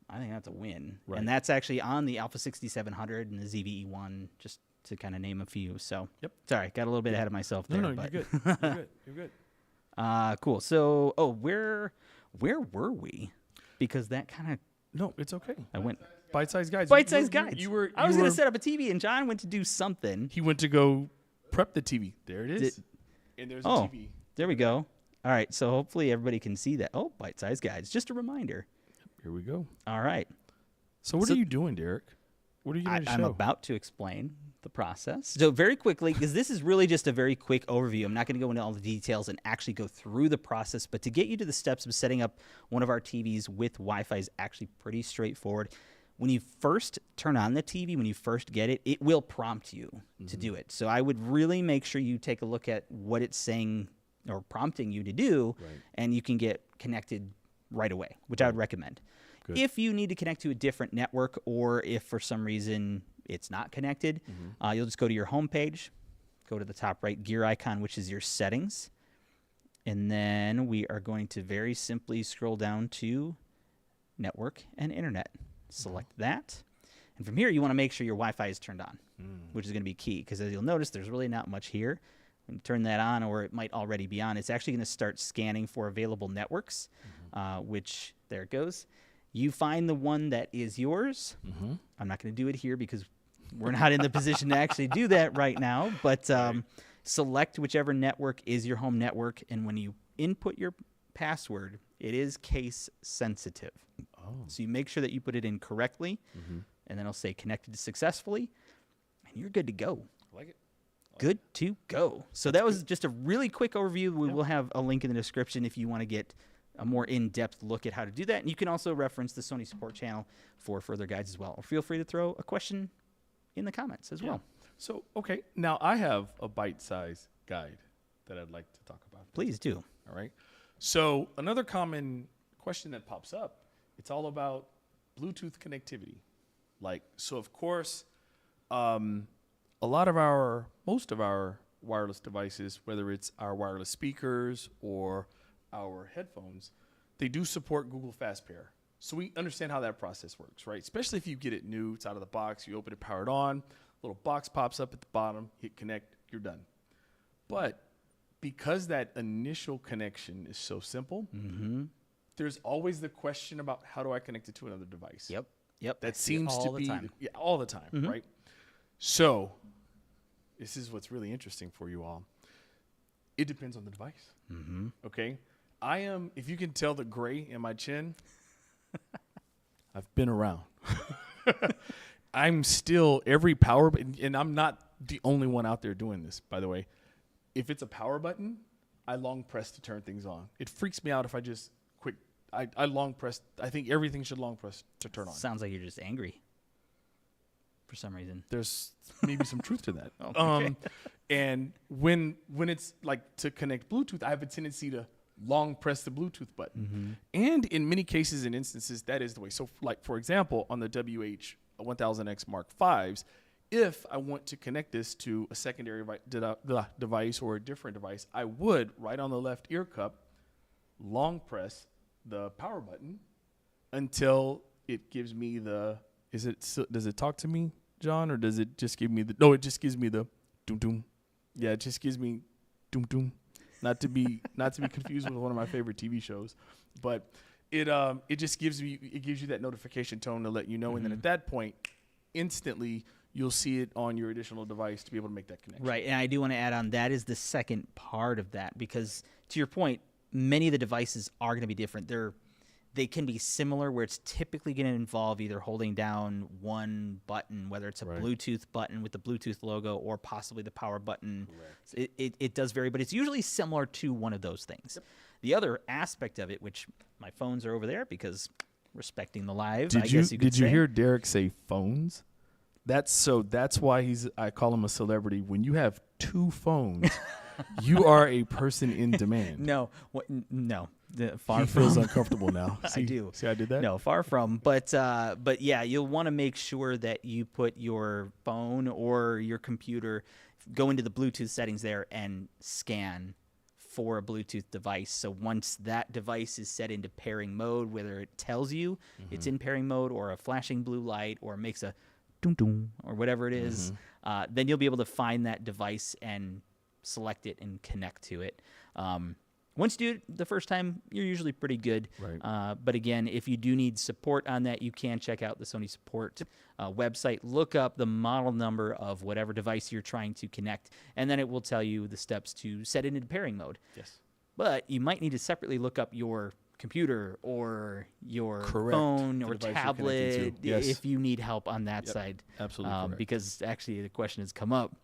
I think that's a win. Right. And that's actually on the Alpha 6700 and the ZVE1, just to kind of name a few. So, sorry, got a little bit ahead of myself there. No, but. you're good. You're good. Cool. So, where were we? Because that kind of No, it's okay. I went Bite-sized guides. bite-sized guides. I was going gonna set up a TV, and John went to do something. He went to go prep the TV. There it is. And there's a TV. There we go. All right. So hopefully everybody can see that. Oh, bite-sized guides. Just a reminder. Here we go. All right. So what are you doing, Derek? What are you going to show? I'm about to explain the process. So very quickly, because this is really just a very quick overview. I'm not going to go into all the details and actually go through the process, but to get you to the steps of setting up one of our TVs with Wi-Fi is actually pretty straightforward. When you first turn on the TV, when you first get it, it will prompt you to do it. So I would really make sure you take a look at what it's saying or prompting you to do, and you can get connected right away, which I would recommend. Good. If you need to connect to a different network, or if for some reason it's not connected, you'll just go to your home page, go to the top right gear icon, which is your settings. And then we are going to very simply scroll down to network and internet. Select that. And from here, you want to make sure your Wi-Fi is turned on, which is going to be key, because as you'll notice, there's really not much here. When you turn that on, or it might already be on, it's actually going to start scanning for available networks, which, there it goes. You find the one that is yours. I'm not going to do it here because we're not in the position to actually do that right now, but select whichever network is your home network, and when you input your password, it is case sensitive. So you make sure that you put it in correctly, and then it'll say connected successfully, and you're good to go. I like it. Good to go. So that was just a really quick overview. We will have a link in the description if you want to get a more in-depth look at how to do that. And you can also reference the Sony support channel for further guides as well. Or feel free to throw a question in the comments as well. So, okay, now I have a bite-sized guide that I'd like to talk about. Please do. All right. So another common question that pops up, it's all about Bluetooth connectivity. Like, so of course, most of our wireless devices, whether it's our wireless speakers or our headphones, they do support Google Fast Pair. So we understand how that process works, right? Especially if you get it new, it's out of the box, you open it, power it on, little box pops up at the bottom, hit connect, you're done. But because that initial connection is so simple, there's always the question about how do I connect it to another device? Yep. That seems to be all the time, Mm-hmm. right? So this is what's really interesting for you all. It depends on the device. Okay. If you can tell the gray in my chin, I've been around. I'm still every power button, and I'm not the only one out there doing this, by the way. If it's a power button, I long press to turn things on. It freaks me out if I just quick. I long press. I think everything should long press to turn on. Sounds like you're just angry for some reason. There's maybe some truth to that. Okay. And when it's like to connect Bluetooth, I have a tendency to long press the Bluetooth button. And in many cases and instances, that is the way. So like, for example, on the WH-1000X Mark Vs, if I want to connect this to a secondary device or a different device, I would, right on the left ear cup, long press the power button until it gives me the, does it talk to me, John, or does it just give me no, it just gives me the doom doom. Yeah, it just gives me doom doom. Not to be confused with one of my favorite TV shows, but it just gives you that notification tone to let you know, and then at that point, instantly you'll see it on your additional device to be able to make that connection. Right, and I do want to add on, that is the second part of that, because to your point, many of the devices are going to be different. They can be similar, where it's typically going to involve either holding down one button, whether it's a Bluetooth button with the Bluetooth logo or possibly the power button. It does vary, but it's usually similar to one of those things. Yep. The other aspect of it, which my phones are over there because respecting the live, I guess you could say. Did you hear Derek say phones? That's why I call him a celebrity. When you have two phones, you are a person in demand. No. He feels uncomfortable now. I do. See, I did that? No, far from. But yeah, you'll want to make sure that you put your phone or your computer, go into the Bluetooth settings there and scan for a Bluetooth device. So once that device is set into pairing mode, whether it tells you it's in pairing mode or a flashing blue light or makes a doom doom or whatever it is, then you'll be able to find that device and select it and connect to it. Once you do it the first time, you're usually pretty good. Right. But again, if you do need support on that, you can check out the Sony support website. Look up the model number of whatever device you're trying to connect, and then it will tell you the steps to set it into pairing mode. Yes. But you might need to separately look up your computer or your phone or tablet if you need help on that side. Absolutely correct. Because actually the question has come up,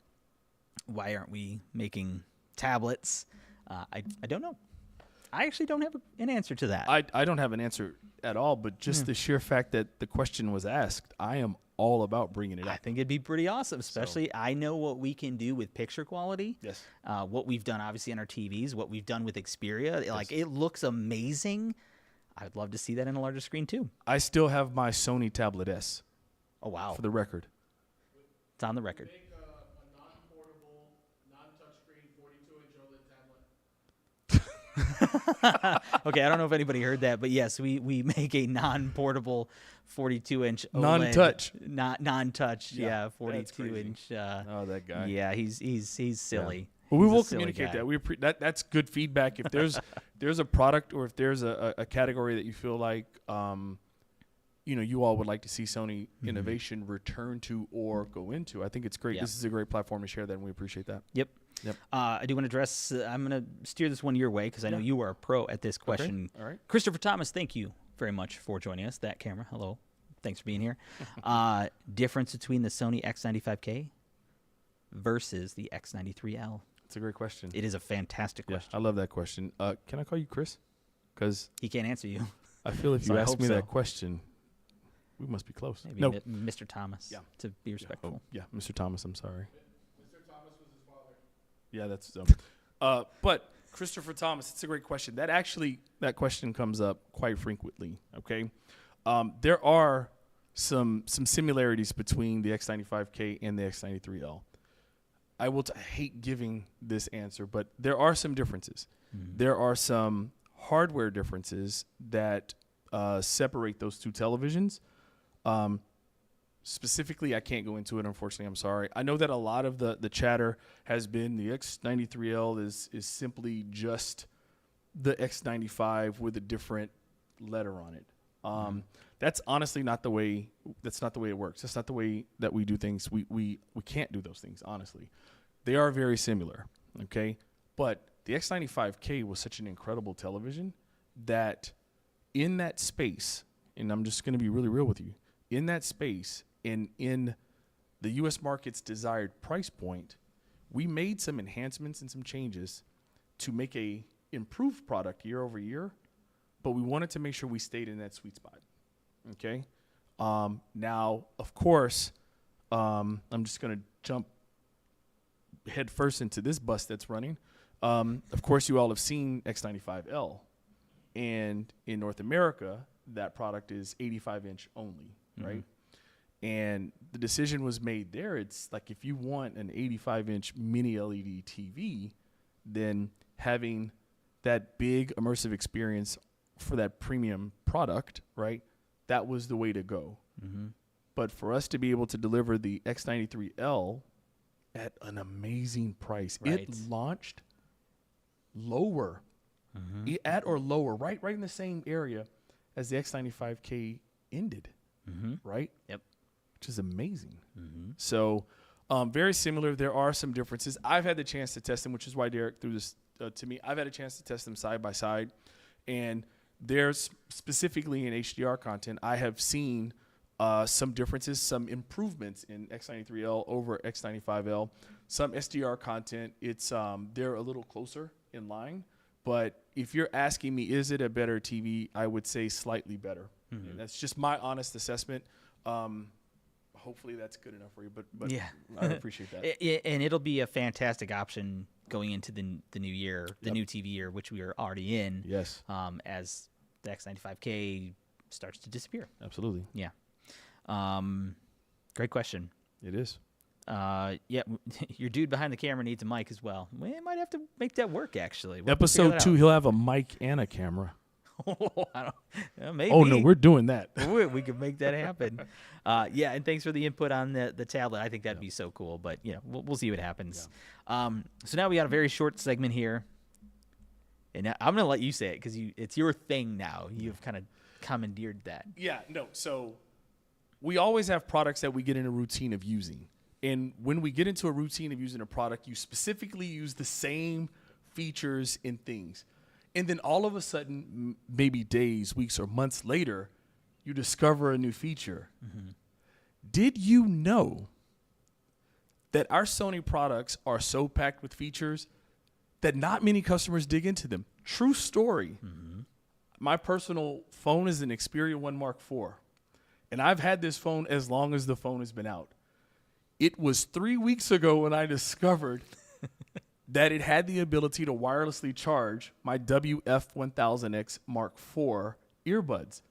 why aren't we making tablets? I don't know. I actually don't have an answer to that. I don't have an answer at all, but just the sheer fact that the question was asked, I am all about bringing it up. I think it'd be pretty awesome, especially I know what we can do with picture quality. Yes. What we've done, obviously, on our TVs, what we've done with Xperia. Like, it looks amazing I'd love to see that in a larger screen too. I still have my Sony Tablet S, Oh wow, for the record. it's on the record. Make a non-portable, non-touchscreen 42-inch OLED tablet. Okay, I don't know if anybody heard that, but yes, we make a non-portable 42-inch OLED, Non-touch. non-touch, Yeah, yeah, that's crazy. 42-inch. Oh, that guy. Yeah, he's silly. Well, we He's a will silly communicate guy. that. That's good feedback. If there's a product or if there's a category that you feel like you all would like to see Sony innovation return to or go into, I think it's great. Yeah. This is a great platform to share that, and we appreciate that. Yep. Yep. I do want to address. I'm going to steer this one your way because I know you are a pro at this question. All right. Christopher Thomas, thank you very much for joining us. That camera, hello. Thanks for being here. Difference between the Sony X95K versus the X93L. It's a great question. It is a fantastic Yeah, question. I love that question. Can I call you Chris? Because He can't answer you. I feel if So you I ask hope me so. that question, we must be close. Maybe No. Mr. Thomas. Yeah. To be respectful. Oh, yeah, Mr. Thomas, I'm sorry. Mr. Thomas was his father. Yeah, that's but Christopher Thomas, it's a great question. That question comes up quite frequently. Okay, there are some similarities between the X95K and the X93L. I hate giving this answer, but there are some differences. There are some hardware differences that separate those two televisions. Specifically, I can't go into it, unfortunately. I'm sorry. I know that a lot of the chatter has been the X93L is simply just the X95 with a different letter on it. That's honestly not the way. That's not the way it works. That's not the way that we do things. We can't do those things. Honestly, they are very similar. Okay, but the X95K was such an incredible television that in that space, and I'm just going to be really real with you, in that space, in the U.S. market's desired price point, we made some enhancements and some changes to make a improved product year over year, but we wanted to make sure we stayed in that sweet spot. Okay. Now, of course, I'm just going to jump head first into this bus that's running. Of course, you all have seen X95L, and in North America, that product is 85-inch only, right? And the decision was made there. It's like if you want an 85-inch mini LED TV, then having that big immersive experience for that premium product, right? That was the way to go. But for us to be able to deliver the X93L at an amazing price, Right. it launched lower, at or lower, right in the same area as the X95K ended, right? Yep. Which is amazing. So very similar. There are some differences. I've had the chance to test them, which is why Derek threw this to me. I've had a chance to test them side by side, and there's specifically in HDR content, I have seen some differences, some improvements in X93L over X95L. Some SDR content, it's they're a little closer in line. But if you're asking me, is it a better TV? I would say slightly better. And that's just my honest assessment. Hopefully that's good enough for you. But Yeah. I appreciate that. And it'll be a fantastic option going into the new year, the new TV year, which we are already in. Yes, As the X95K starts to disappear. absolutely. Yeah. Great question. It is. Yeah, your dude behind the camera needs a mic as well. We might have to make that work, actually. We'll have to Episode figure that 2, he'll have a mic and a camera. out. I don't, maybe. Oh, no, we're doing that. We could make that happen. Yeah, and thanks for the input on the tablet. I think that'd be so cool. But we'll see what happens. So now we got a very short segment here, and I'm gonna let you say it because it's your thing now. You've kind of commandeered that. Yeah, no. So we always have products that we get in a routine of using. And when we get into a routine of using a product, you specifically use the same features and things. And then all of a sudden, maybe days, weeks, or months later, you discover a new feature. Did you know that our Sony products are so packed with features that not many customers dig into them? True story. My personal phone is an Xperia 1 Mark IV. And I've had this phone as long as the phone has been out. It was 3 weeks ago when I discovered that it had the ability to wirelessly charge my WF-1000X Mark IV earbuds.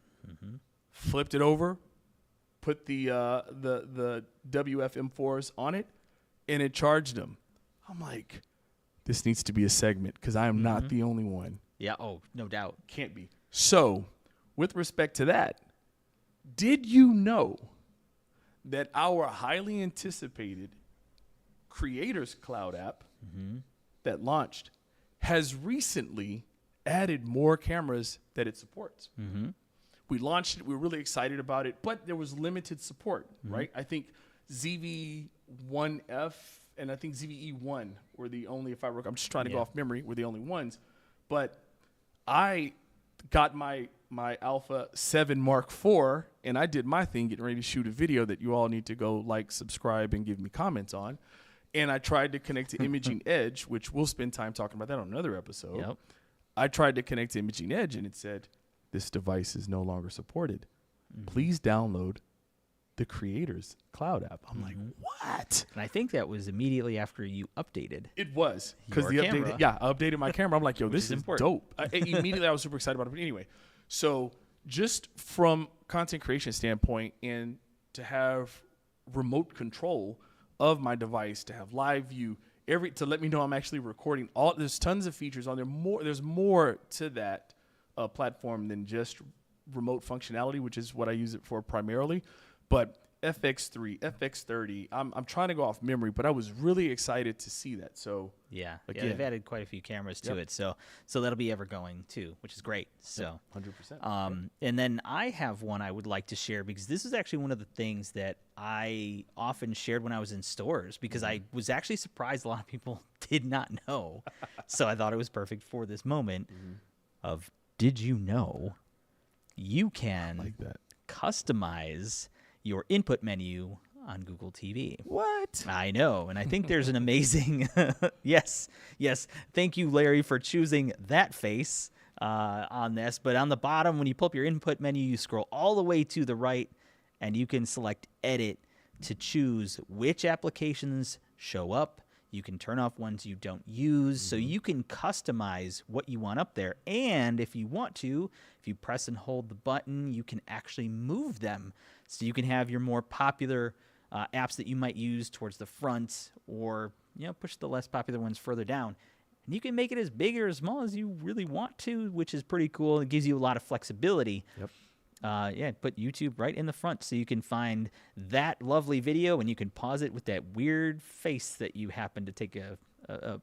Flipped it over, put the WF-M4s on it, and it charged them. I'm like, this needs to be a segment because I am not the only one. Yeah. Oh, no doubt. Can't be. So, with respect to that, did you know that our highly anticipated Creators Cloud app that launched has recently added more cameras that it supports? We launched it. We were really excited about it, but there was limited support, right? I think ZV-1F and I think ZVE-1 were the only, if I recall, I'm just trying to go off memory, were the only ones. But I got my Alpha 7 Mark IV, and I did my thing getting ready to shoot a video that you all need to go like, subscribe, and give me comments on. And I tried to connect to Imaging Edge, which we'll spend time talking about that on another episode. Yep. I tried to connect to Imaging Edge, and it said, this device is no longer supported. Please download the Creators Cloud app. I'm like, what? And I think that was immediately after you updated. It was. Because Your the camera. update, I updated my camera. I'm like, yo, this is is important. dope. Immediately, I was super excited about it. But anyway, so just from content creation standpoint and to have remote control of my device, to have live view, to let me know I'm actually recording. There's tons of features on there. There's more to that platform than just remote functionality, which is what I use it for primarily. But FX3, FX30, I'm trying to go off memory, but I was really excited to see that. So Yeah, again, they've added quite a few cameras to it, so that'll be ever going too, which is great. So 100%. and then I have one I would like to share because this is actually one of the things that I often shared when I was in stores because I was actually surprised a lot of people did not know. So I thought it was perfect for this moment of, did you know you can like that. customize your input menu on Google TV? What? I know, and I think there's an amazing yes. Thank you, Larry, for choosing that face on this. But on the bottom, when you pull up your input menu, you scroll all the way to the right, and you can select Edit to choose which applications show up. You can turn off ones you don't use, so you can customize what you want up there. And if you want to, if you press and hold the button, you can actually move them. So you can have your more popular apps that you might use towards the front, or push the less popular ones further down. And you can make it as big or as small as you really want to, which is pretty cool. It gives you a lot of flexibility. Yep. Put YouTube right in the front so you can find that lovely video and you can pause it with that weird face that you happen to take a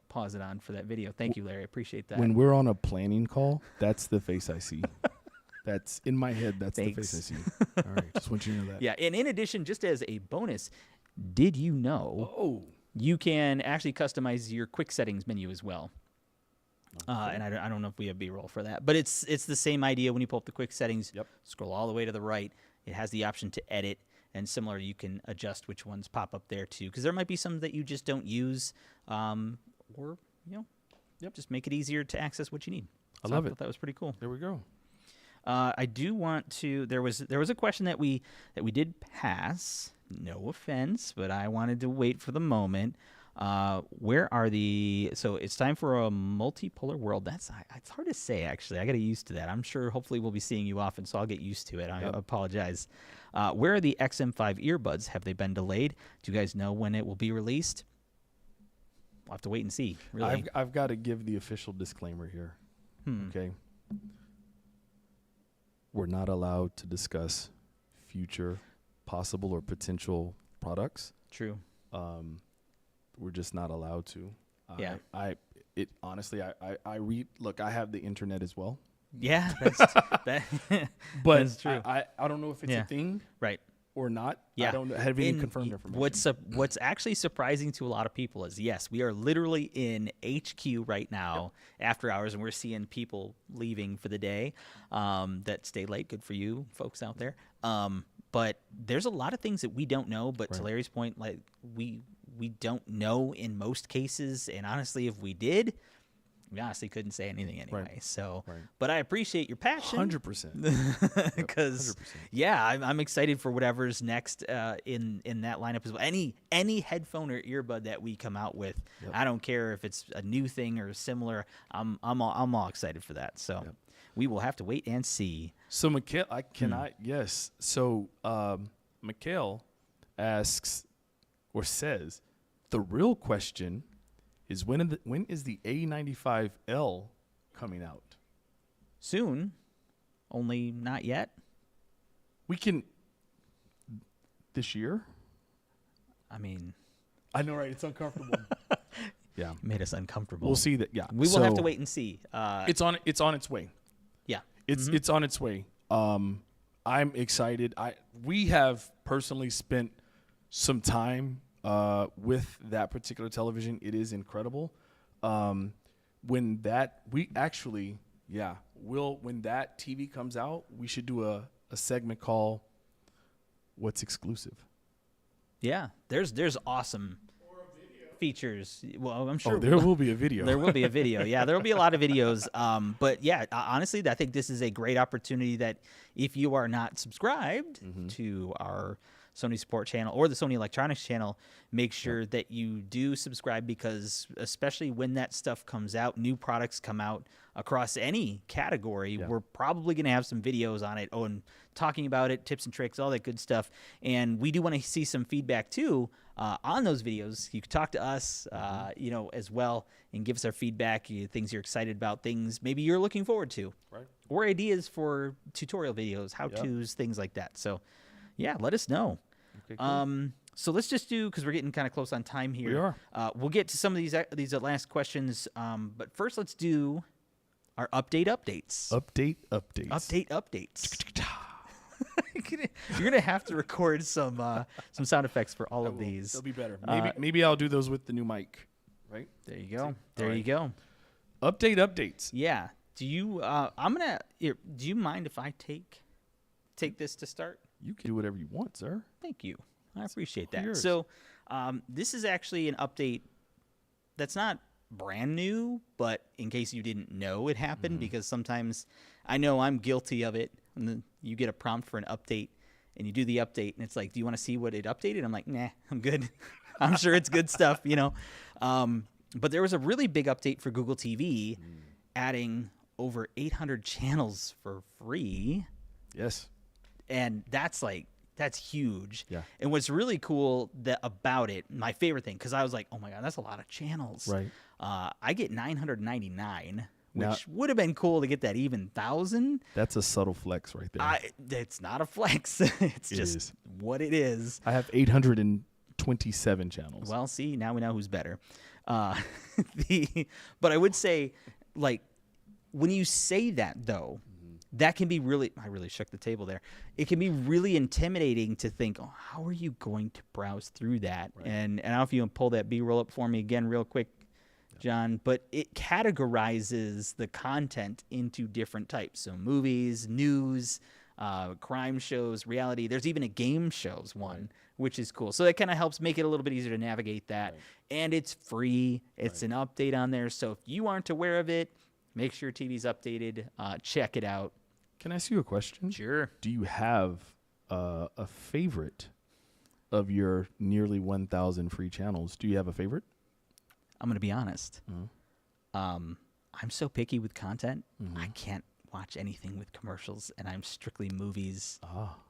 pause it on for that video. Thank you, Larry. I appreciate that. When we're on a planning call, that's the face I see. That's in my head. That's the face I see. All right. Just want you to know that. Yeah. And in addition, just as a bonus, did you know you can actually customize your quick settings menu as well? And I don't know if we have B-roll for that, but it's the same idea. When you pull up the quick settings, scroll all the way to the right. It has the option to edit, and similar, you can adjust which ones pop up there too, because there might be some that you just don't use, or just make it easier to access what you need. I love it. Thought that was pretty cool. There we go. I do want to. There was a question that we did pass. No offense, but I wanted to wait for the moment. Where are so it's time for a multipolar world. It's hard to say, actually. I got to get used to that. I'm sure hopefully we'll be seeing you often, so I'll get used to it. I apologize. Where are the XM5 earbuds? Have they been delayed? Do you guys know when it will be released? We'll have to wait and see, really. I've got to give the official disclaimer here. Okay. We're not allowed to discuss future possible or potential products. True. We're just not allowed to. Yeah. Honestly, I read. Look, I have the internet as well. Yeah, But that's true. I don't know if it's a thing, right, or not. Yeah. I don't have any confirmed information. What's actually surprising to a lot of people is, yes, we are literally in HQ right now after hours, and we're seeing people leaving for the day that stay late. Good for you folks out there. But there's a lot of things that we don't know. But to Larry's point, like we don't know in most cases, and honestly, if we did, we honestly couldn't say anything anyway. Right. So, but I appreciate your passion. 100%. Because I'm excited for whatever's next in that lineup as well. Any headphone or earbud that we come out with, I don't care if it's a new thing or similar. I'm all excited for that. So, we will have to wait and see. So Mikhail, I cannot. Yes. So Mikhail asks or says, the real question is when is the A95L coming out? Soon, only not yet. We can this year. I mean, I know, right? It's uncomfortable. Yeah, made us uncomfortable. we'll see that. Yeah, We will have to wait and see. It's on its way. Yeah. It's on its way. I'm excited. We have personally spent some time with that particular television. It is incredible. When that TV comes out, we should do a segment called "What's Exclusive." Yeah, there's awesome features. Well, I'm sure there will be a video. There will be a video. Yeah, there will be a lot of videos. But yeah, honestly, I think this is a great opportunity that if you are not subscribed to our Sony Support channel or the Sony Electronics channel, make sure that you do subscribe, because especially when that stuff comes out, new products come out across any category, we're probably going to have some videos on it, and talking about it, tips and tricks, all that good stuff. And we do want to see some feedback too on those videos. You can talk to us, as well, and give us our feedback, things you're excited about, things maybe you're looking forward to, Right. or ideas for tutorial videos, how-tos, things like that. So, yeah, let us know. Okay, cool. So let's just do, because we're getting kind of close on time here. We are. We'll get to some of these last questions, but first let's do our updates. Updates. Updates. You're gonna have to record some sound effects for all of these. They'll be better. Maybe I'll do those with the new mic. Right. There you go. All right. You go. Updates. Yeah. Do you? Do you mind if I take this to start? You can do whatever you want, sir. Thank you. I appreciate that. Yours. So, this is actually an update that's not brand new, but in case you didn't know it happened, because sometimes I know I'm guilty of it. And then you get a prompt for an update, and you do the update, and it's like, do you want to see what it updated? I'm like, nah, I'm good. I'm sure it's good stuff, But there was a really big update for Google TV, adding over 800 channels for free. Yes. And that's huge. Yeah. And what's really cool about it, my favorite thing, because I was like, oh my God, that's a lot of channels. Right. I get 999, Now- which would have been cool to get that even 1,000. That's a subtle flex right there. It's not a flex. It's just what it is. I have 827 channels. Well, see, now we know who's better. But I would say, like, when you say that, though, that can be really, I really shook the table there. It can be really intimidating to think, oh, how are you going to browse through that? Right. And I don't know if you can pull that B-roll up for me again real quick, John, but it categorizes the content into different types. So movies, news, crime shows, reality. There's even a game shows one, which is cool. So that kind of helps make it a little bit easier to navigate that. Right. And it's free. It's an update on there. So if you aren't aware of it, make sure your TV's updated. Check it out. Can I ask you a question? Sure. Do you have a favorite of your nearly 1,000 free channels? Do you have a favorite? I'm going to be honest. I'm so picky with content. I can't watch anything with commercials, and I'm strictly movies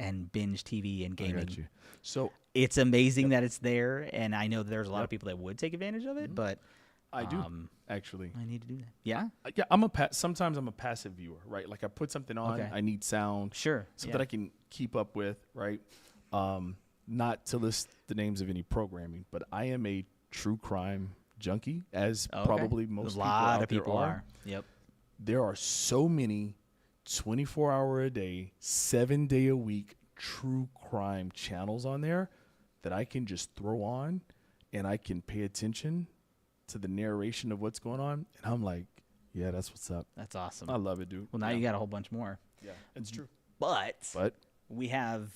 and binge TV and I gaming. got you. So It's amazing that it's there, and I know there's a lot of people that would take advantage of it, but I do actually. I need to do that. Yeah? Yeah, sometimes I'm a passive viewer, right? Like I put something on, Okay. I need sound, Sure. something I can keep up with, right? Not to list the names of any programming, but I am a true crime junkie, as probably most a lot people of people are. Yep. There are so many 24-hour a day, 7-day a week true crime channels on there that I can just throw on, and I can pay attention to the narration of what's going on, and I'm like, yeah, that's what's up. That's awesome. I love it, dude. Well, now you got a whole bunch more. Yeah, it's true. But But we have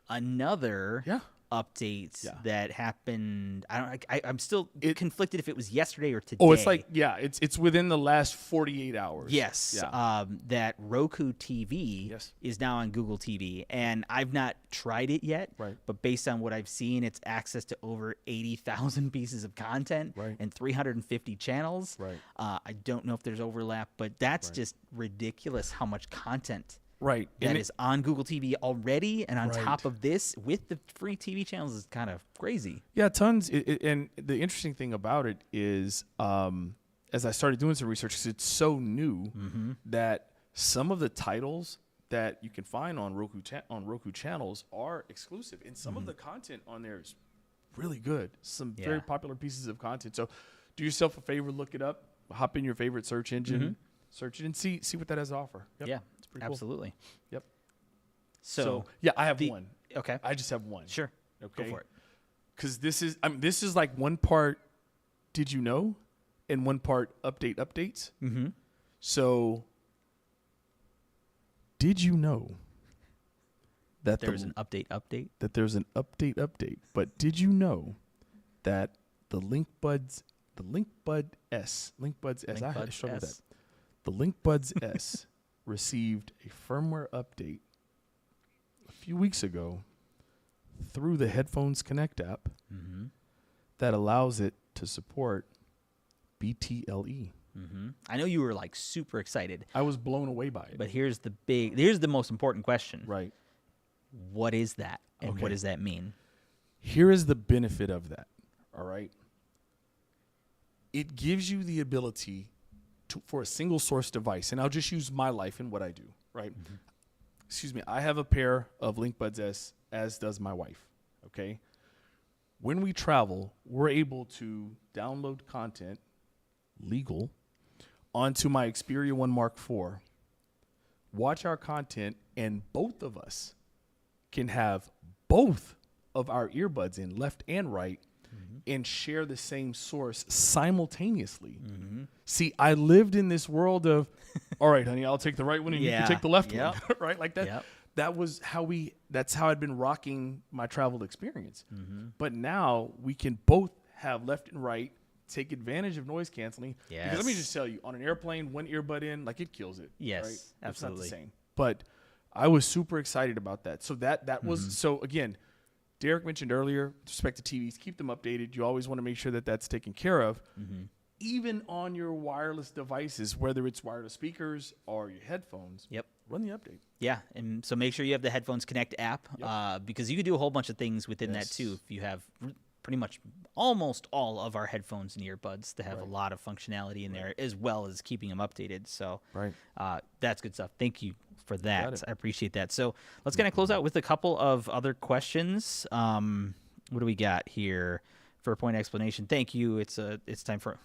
another update Yeah. that happened. I'm still It- conflicted if it was yesterday or today. Oh, it's like it's within the last 48 hours. Yes, Yeah. that Roku TV Yes. is now on Google TV, and I've not tried it yet. Right. But based on what I've seen, it's access to over 80,000 pieces of content Right. and 350 channels. Right. I don't know if there's overlap, but that's just ridiculous how much content Right. that And is on Google TV already, and on Right. top of this, with the free TV channels, is kind of crazy. Yeah, tons. And the interesting thing about it is, as I started doing some research, 'cause it's so new that some of the titles that you can find on Roku channels are exclusive, and some of the content on there is really good. Some very Yeah. popular pieces of content. So, do yourself a favor, look it up, hop in your favorite search engine, search it, and see what that has to offer. Yep. Yeah, it's pretty cool. absolutely. Yep. So, yeah, I have the- one. okay, I just have one. sure, Okay. go for it. Because this is like one part did you know and one part updates. Mm-hmm. So did you know that There's an update. that there's an update, but did you know that the LinkBuds S, I LinkBuds struggle with S. that. The LinkBuds S received a firmware update a few weeks ago through the Headphones Connect app that allows it to support BTLE. I know you were like super excited, I was blown away by it. but here's the most important question. Right. What is that, and Okay. what does that mean? Here is the benefit of that. All right. It gives you the ability for a single source device, and I'll just use my life and what I do, right? Excuse me. I have a pair of LinkBuds S, as does my wife. Okay. When we travel, we're able to download content, legal, onto my Xperia 1 Mark IV, watch our content, and both of us can have both of our earbuds in, left and right, and share the same source simultaneously. See, I lived in this world of, all right, honey, I'll take the right one and you Yeah. can take the left Yep. one, right? Like that. Yep. That was that's how I'd been rocking my travel experience. But now we can both have left and right, take advantage of noise canceling. Because let me Yes. just tell you, on an airplane, one earbud in, like it kills it. Yes, right? It's absolutely. not the same. But I was super excited about that. So that was, so again, Derek mentioned earlier, with respect to TVs, keep them updated. You always want to make sure that that's taken care of. Even on your wireless devices, whether it's wireless speakers or your headphones, Yep. run the update. Yeah, and so make sure you have the Headphones Connect app, because you can do a whole bunch of things within that Yes. too. If you have pretty much almost all of our headphones and earbuds to have a lot of functionality in there, as well as keeping them updated. So Right. that's good stuff. Thank you for Got that. it. I appreciate that. So let's kind of close out with a couple of other questions. What do we got here? For a point explanation, thank you. It's time for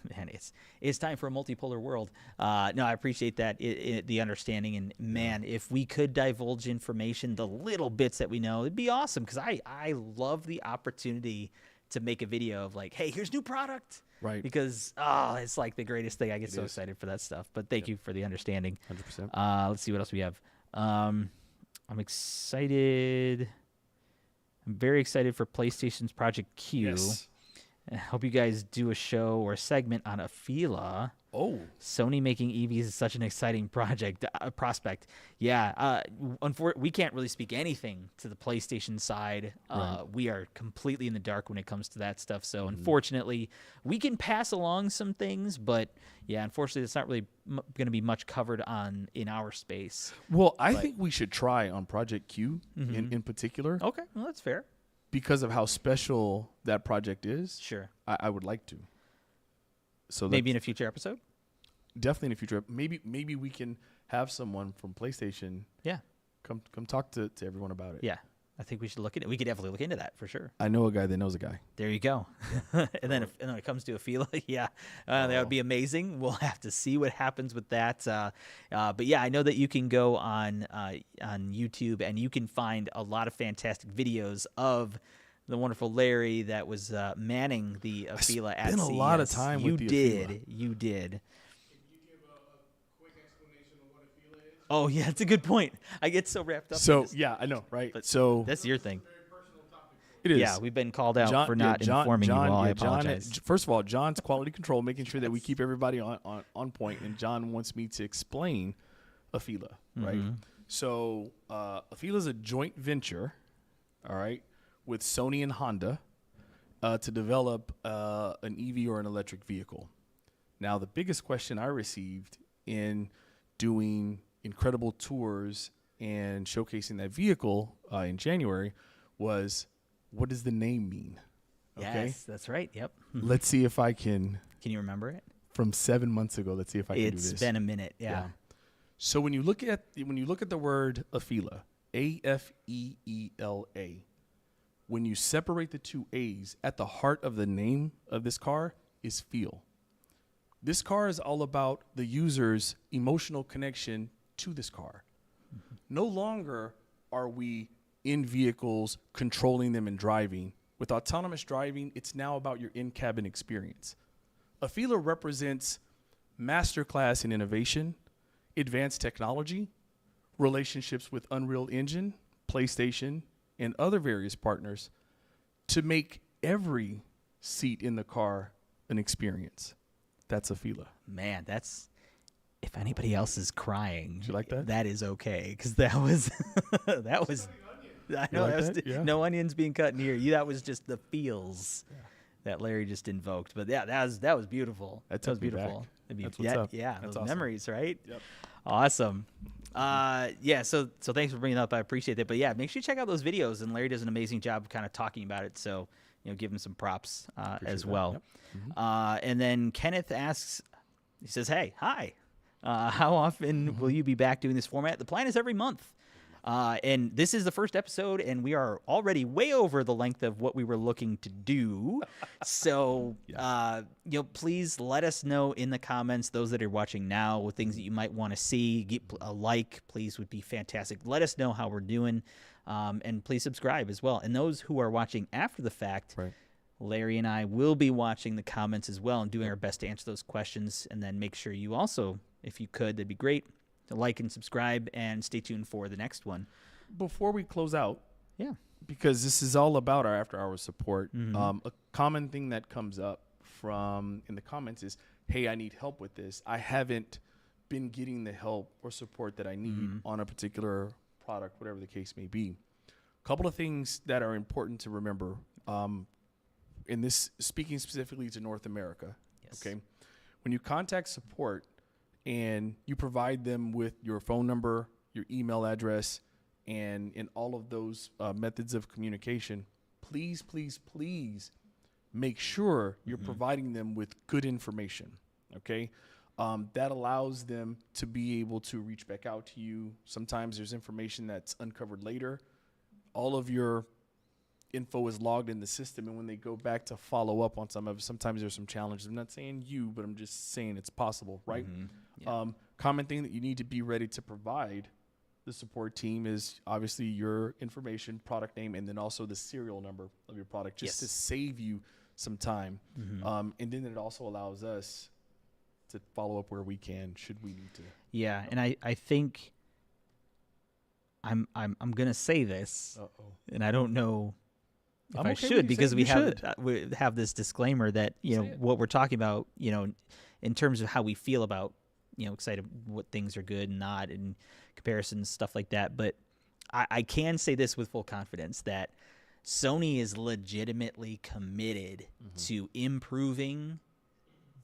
it's time for a multipolar world. No, I appreciate that the understanding, and man, if we could divulge information, the little bits that we know, it'd be awesome. Because I love the opportunity to make a video of like, hey, here's new product. Right. Because it's like the greatest thing. I get so excited for that stuff. But thank you for the understanding. 100%. Let's see what else we have. I'm excited. I'm very excited for PlayStation's Project Q. Yes. I hope you guys do a show or a segment on Afila. Oh. Sony making EVs is such an exciting prospect. Yeah, we can't really speak anything to the PlayStation side. Right. We are completely in the dark when it comes to that stuff. So unfortunately, we can pass along some things, but yeah, unfortunately, it's not really going to be much covered in our space. Well, I think we should try on Project Q in particular Okay, well that's fair. because of how special that project is. Sure. I would like to. So Maybe in a future episode. definitely in the future. Maybe we can have someone from PlayStation Yeah. come talk to everyone about it. Yeah. I think we should look at it. We could definitely look into that for sure. I know a guy that knows a guy. There you go. and then when it comes to Afila, that would be amazing. We'll have to see what happens with that. But yeah, I know that you can go on YouTube and you can find a lot of fantastic videos of the wonderful Larry that was manning the Afila at spent CES. a lot of time You with the did. Afila. You did. Can you give a quick explanation of what a Fila is? Oh yeah, that's a good point. I get so wrapped up. in So this. yeah, I know, right? But So That's your thing. Very personal topic for It is. Yeah, we've been called out for not informing you all. I apologize. First of all, John's quality control, making sure that we keep everybody on point, and John wants me to explain Afila, right? So Afila is a joint venture, all right, with Sony and Honda to develop an EV or an electric vehicle. Now, the biggest question I received in doing incredible tours and showcasing that vehicle in January was, what does the name mean? Okay? Yes, that's right. Yep. Let's see if I can. Can you remember it? From 7 months ago. Let's see if I can do this. It's been a minute. Yeah. So when you look at the word Afila, Afeela, when you separate the two A's, at the heart of the name of this car is feel. This car is all about the user's emotional connection to this car. No longer are we in vehicles controlling them and driving. With autonomous driving, it's now about your in-cabin experience. Afila represents masterclass in innovation, advanced technology, relationships with Unreal Engine, PlayStation, and other various partners to make every seat in the car an experience. That's Afila. Man, that's, if anybody else is crying, Did you like that? That is okay, because that was that was. I know like that was that? Yeah. no onions being cut in here. That was just the feels that Larry just invoked. But yeah, that was beautiful. That was took me beautiful. back. It'd be- That's what's up. Yeah, That's those awesome. memories, right? Yep. Awesome. Yeah, so thanks for bringing that up. I appreciate that. But yeah, make sure you check out those videos, and Larry does an amazing job kind of talking about it. So give him some props as that. well. Yep. And then Kenneth asks, he says, "Hey, hi. How often will you be back doing this format? The plan is every month." And this is the first episode, and we are already way over the length of what we were looking to do. So, please let us know in the comments, those that are watching now, with things that you might want to see. Get a like, please, would be fantastic. Let us know how we're doing, and please subscribe as well. And those who are watching after the fact, Right. Larry and I will be watching the comments as well and doing our best to answer those questions. And then make sure you also, if you could, that'd be great, to like and subscribe and stay tuned for the next one. Before we close out, Yeah. because this is all about our after-hours support, a common thing that comes up from in the comments is, hey, I need help with this. I haven't been getting the help or support that I need on a particular product, whatever the case may be. A couple of things that are important to remember, in this, speaking specifically to North America, Yes. okay? When you contact support and you provide them with your phone number, your email address, and in all of those methods of communication, please, please, please make sure you're providing them with good information, okay? That allows them to be able to reach back out to you. Sometimes there's information that's uncovered later. All of your info is logged in the system, and when they go back to follow up on some of it, sometimes there's some challenges. I'm not saying you, but I'm just saying it's possible, right? Common thing that you need to be ready to provide the support team is obviously your information, product name, and then also the serial number of your product, just to save you some time. And then it also allows us to follow up where we can, should we need to. Yeah, and I think I'm gonna say this, and I don't know if I'm I okay with should, you because saying we have this disclaimer that Say it. what we're talking about, in terms of how we feel about excited what things are good and not, and comparisons, stuff like that. But I can say this with full confidence that Sony is legitimately committed to improving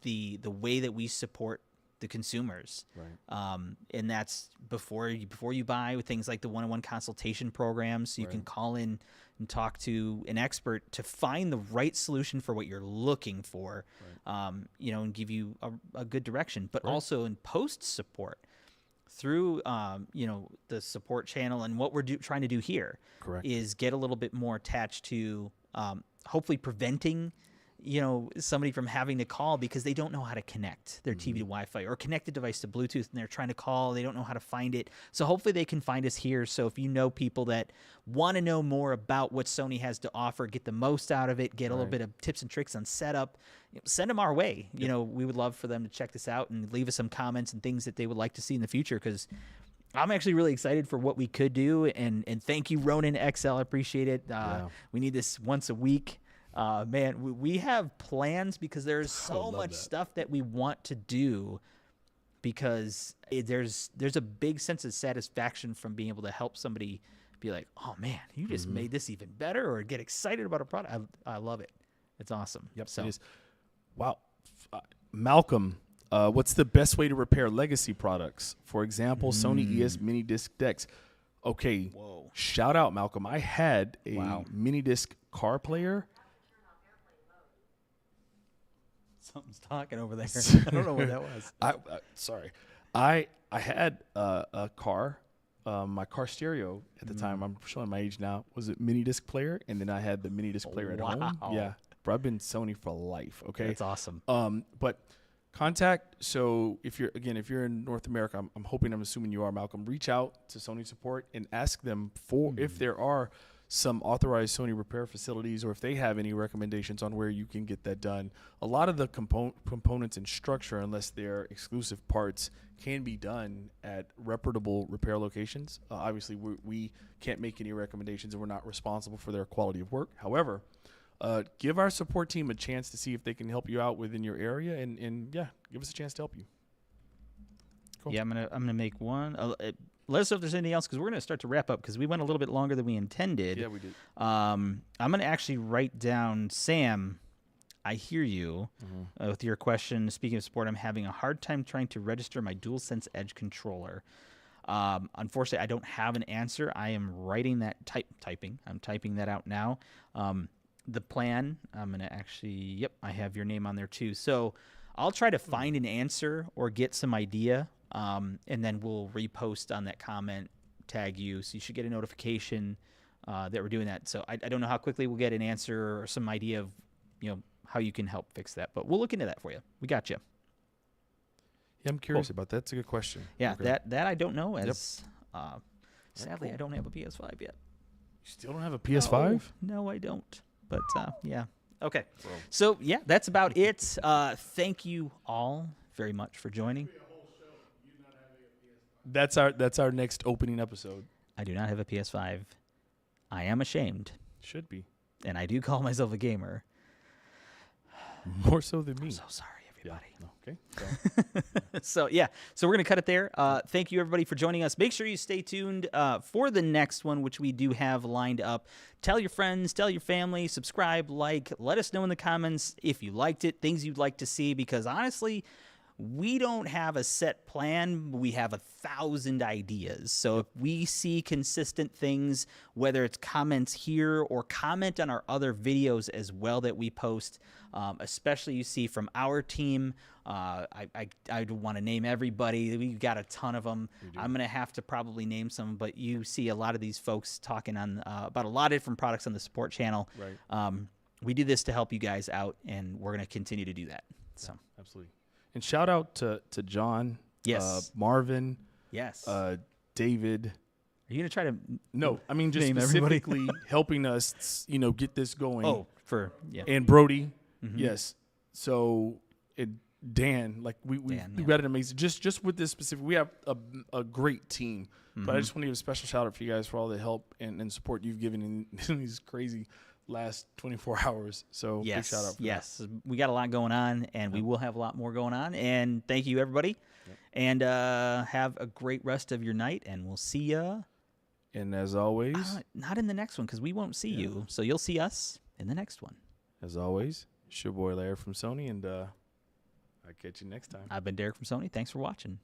the way that we support the consumers. Right. And that's before you buy, with things like the one-on-one consultation programs, so you can call in and talk to an expert to find the right solution for what you're looking for, and give you a good direction. But also in post support through the support channel, and what we're trying to do here is get a little bit more attached to hopefully preventing somebody from having to call because they don't know how to connect their TV to Wi-Fi or connect the device to Bluetooth, and they're trying to call, they don't know how to find it. So hopefully they can find us here. So if you know people that want to know more about what Sony has to offer, get the most out of it, get a little bit of tips and tricks on setup, send them our way. We would love for them to check this out and leave us some comments and things that they would like to see in the future, because I'm actually really excited for what we could do, and thank you, Ronin XL. I appreciate it. We need this once a week. Man, we have plans because there's so much stuff that we want to do, because there's a big sense of satisfaction from being able to help somebody be like, oh man, you just made this even better, or get excited about a product. I love it. It's awesome. Yep. So It is. Wow. Malcolm, what's the best way to repair legacy products? For example, Sony ES mini disc decks. Okay. Whoa. Shout out, Malcolm. I had a mini disc car player. Something's talking over there. I don't know what that was. Sorry. I had a car. My car stereo at the time, I'm showing my age now, was a mini disc player, and then I had the mini disc player at home. Yeah, bro, I've been Sony for life. Okay, that's awesome. But contact. So if you're in North America, I'm assuming you are, Malcolm. Reach out to Sony support and ask them for if there are some authorized Sony repair facilities, or if they have any recommendations on where you can get that done. A lot of the components and structure, unless they're exclusive parts, can be done at reputable repair locations. Obviously, we can't make any recommendations, and we're not responsible for their quality of work. However, give our support team a chance to see if they can help you out within your area, and yeah, give us a chance to help you. Cool. Yeah, I'm gonna make one. Let us know if there's anything else, because we're going to start to wrap up, because we went a little bit longer than we intended. Yeah, we did. I'm going to actually write down, Sam, I hear you with your question. Speaking of support, I'm having a hard time trying to register my DualSense Edge controller. Unfortunately, I don't have an answer. I am writing that, typing. I'm typing that out now. The plan, I'm going to actually, I have your name on there too. So I'll try to find an answer or get some idea. And then we'll repost on that comment, tag you, so you should get a notification that we're doing that. So I don't know how quickly we'll get an answer or some idea of how you can help fix that, but we'll look into that for you. We got you. Yeah, I'm curious about that. That's a good question. Yeah, okay. that I don't know. As sadly, I don't have a PS5 yet. You still don't have a PS5? No, I don't. But yeah. Okay. So yeah, that's about it. Thank you all very much for joining. That's our next opening episode. I do not have a PS5. I am ashamed. Should be. And I do call myself a gamer. More so than me. I'm so sorry, everybody. Yeah. Okay. So we're going to cut it there. Thank you, everybody, for joining us. Make sure you stay tuned for the next one, which we do have lined up. Tell your friends, tell your family, subscribe, like. Let us know in the comments if you liked it, things you'd like to see, because honestly, we don't have a set plan. We have 1,000 ideas. So if we see consistent things, whether it's comments here or comment on our other videos as well that we post, especially you see from our team, I want to name everybody. We've got a ton of them. I'm going to have to probably name some, but you see a lot of these folks talking on about a lot of different products on the support channel. Right. We do this to help you guys out, and we're going to continue to do that. So absolutely. And shout out to John, yes, Marvin, yes, David. Are you gonna try to? No, I mean just specifically helping us, get this going. Oh, and Brody, yes. So Dan, like we got an amazing. Just with this specific, we have a great team. But I just want to give a special shout out for you guys for all the help and support you've given in these crazy last 24 hours. So big shout out for that. We got a lot going on, and we will have a lot more going on. And thank you, everybody. And have a great rest of your night, and we'll see ya. And as always, not in the next one, because we won't see you. So you'll see us in the next one. As always, it's your boy Larry from Sony, and I'll catch you next time. I've been Derek from Sony. Thanks for watching.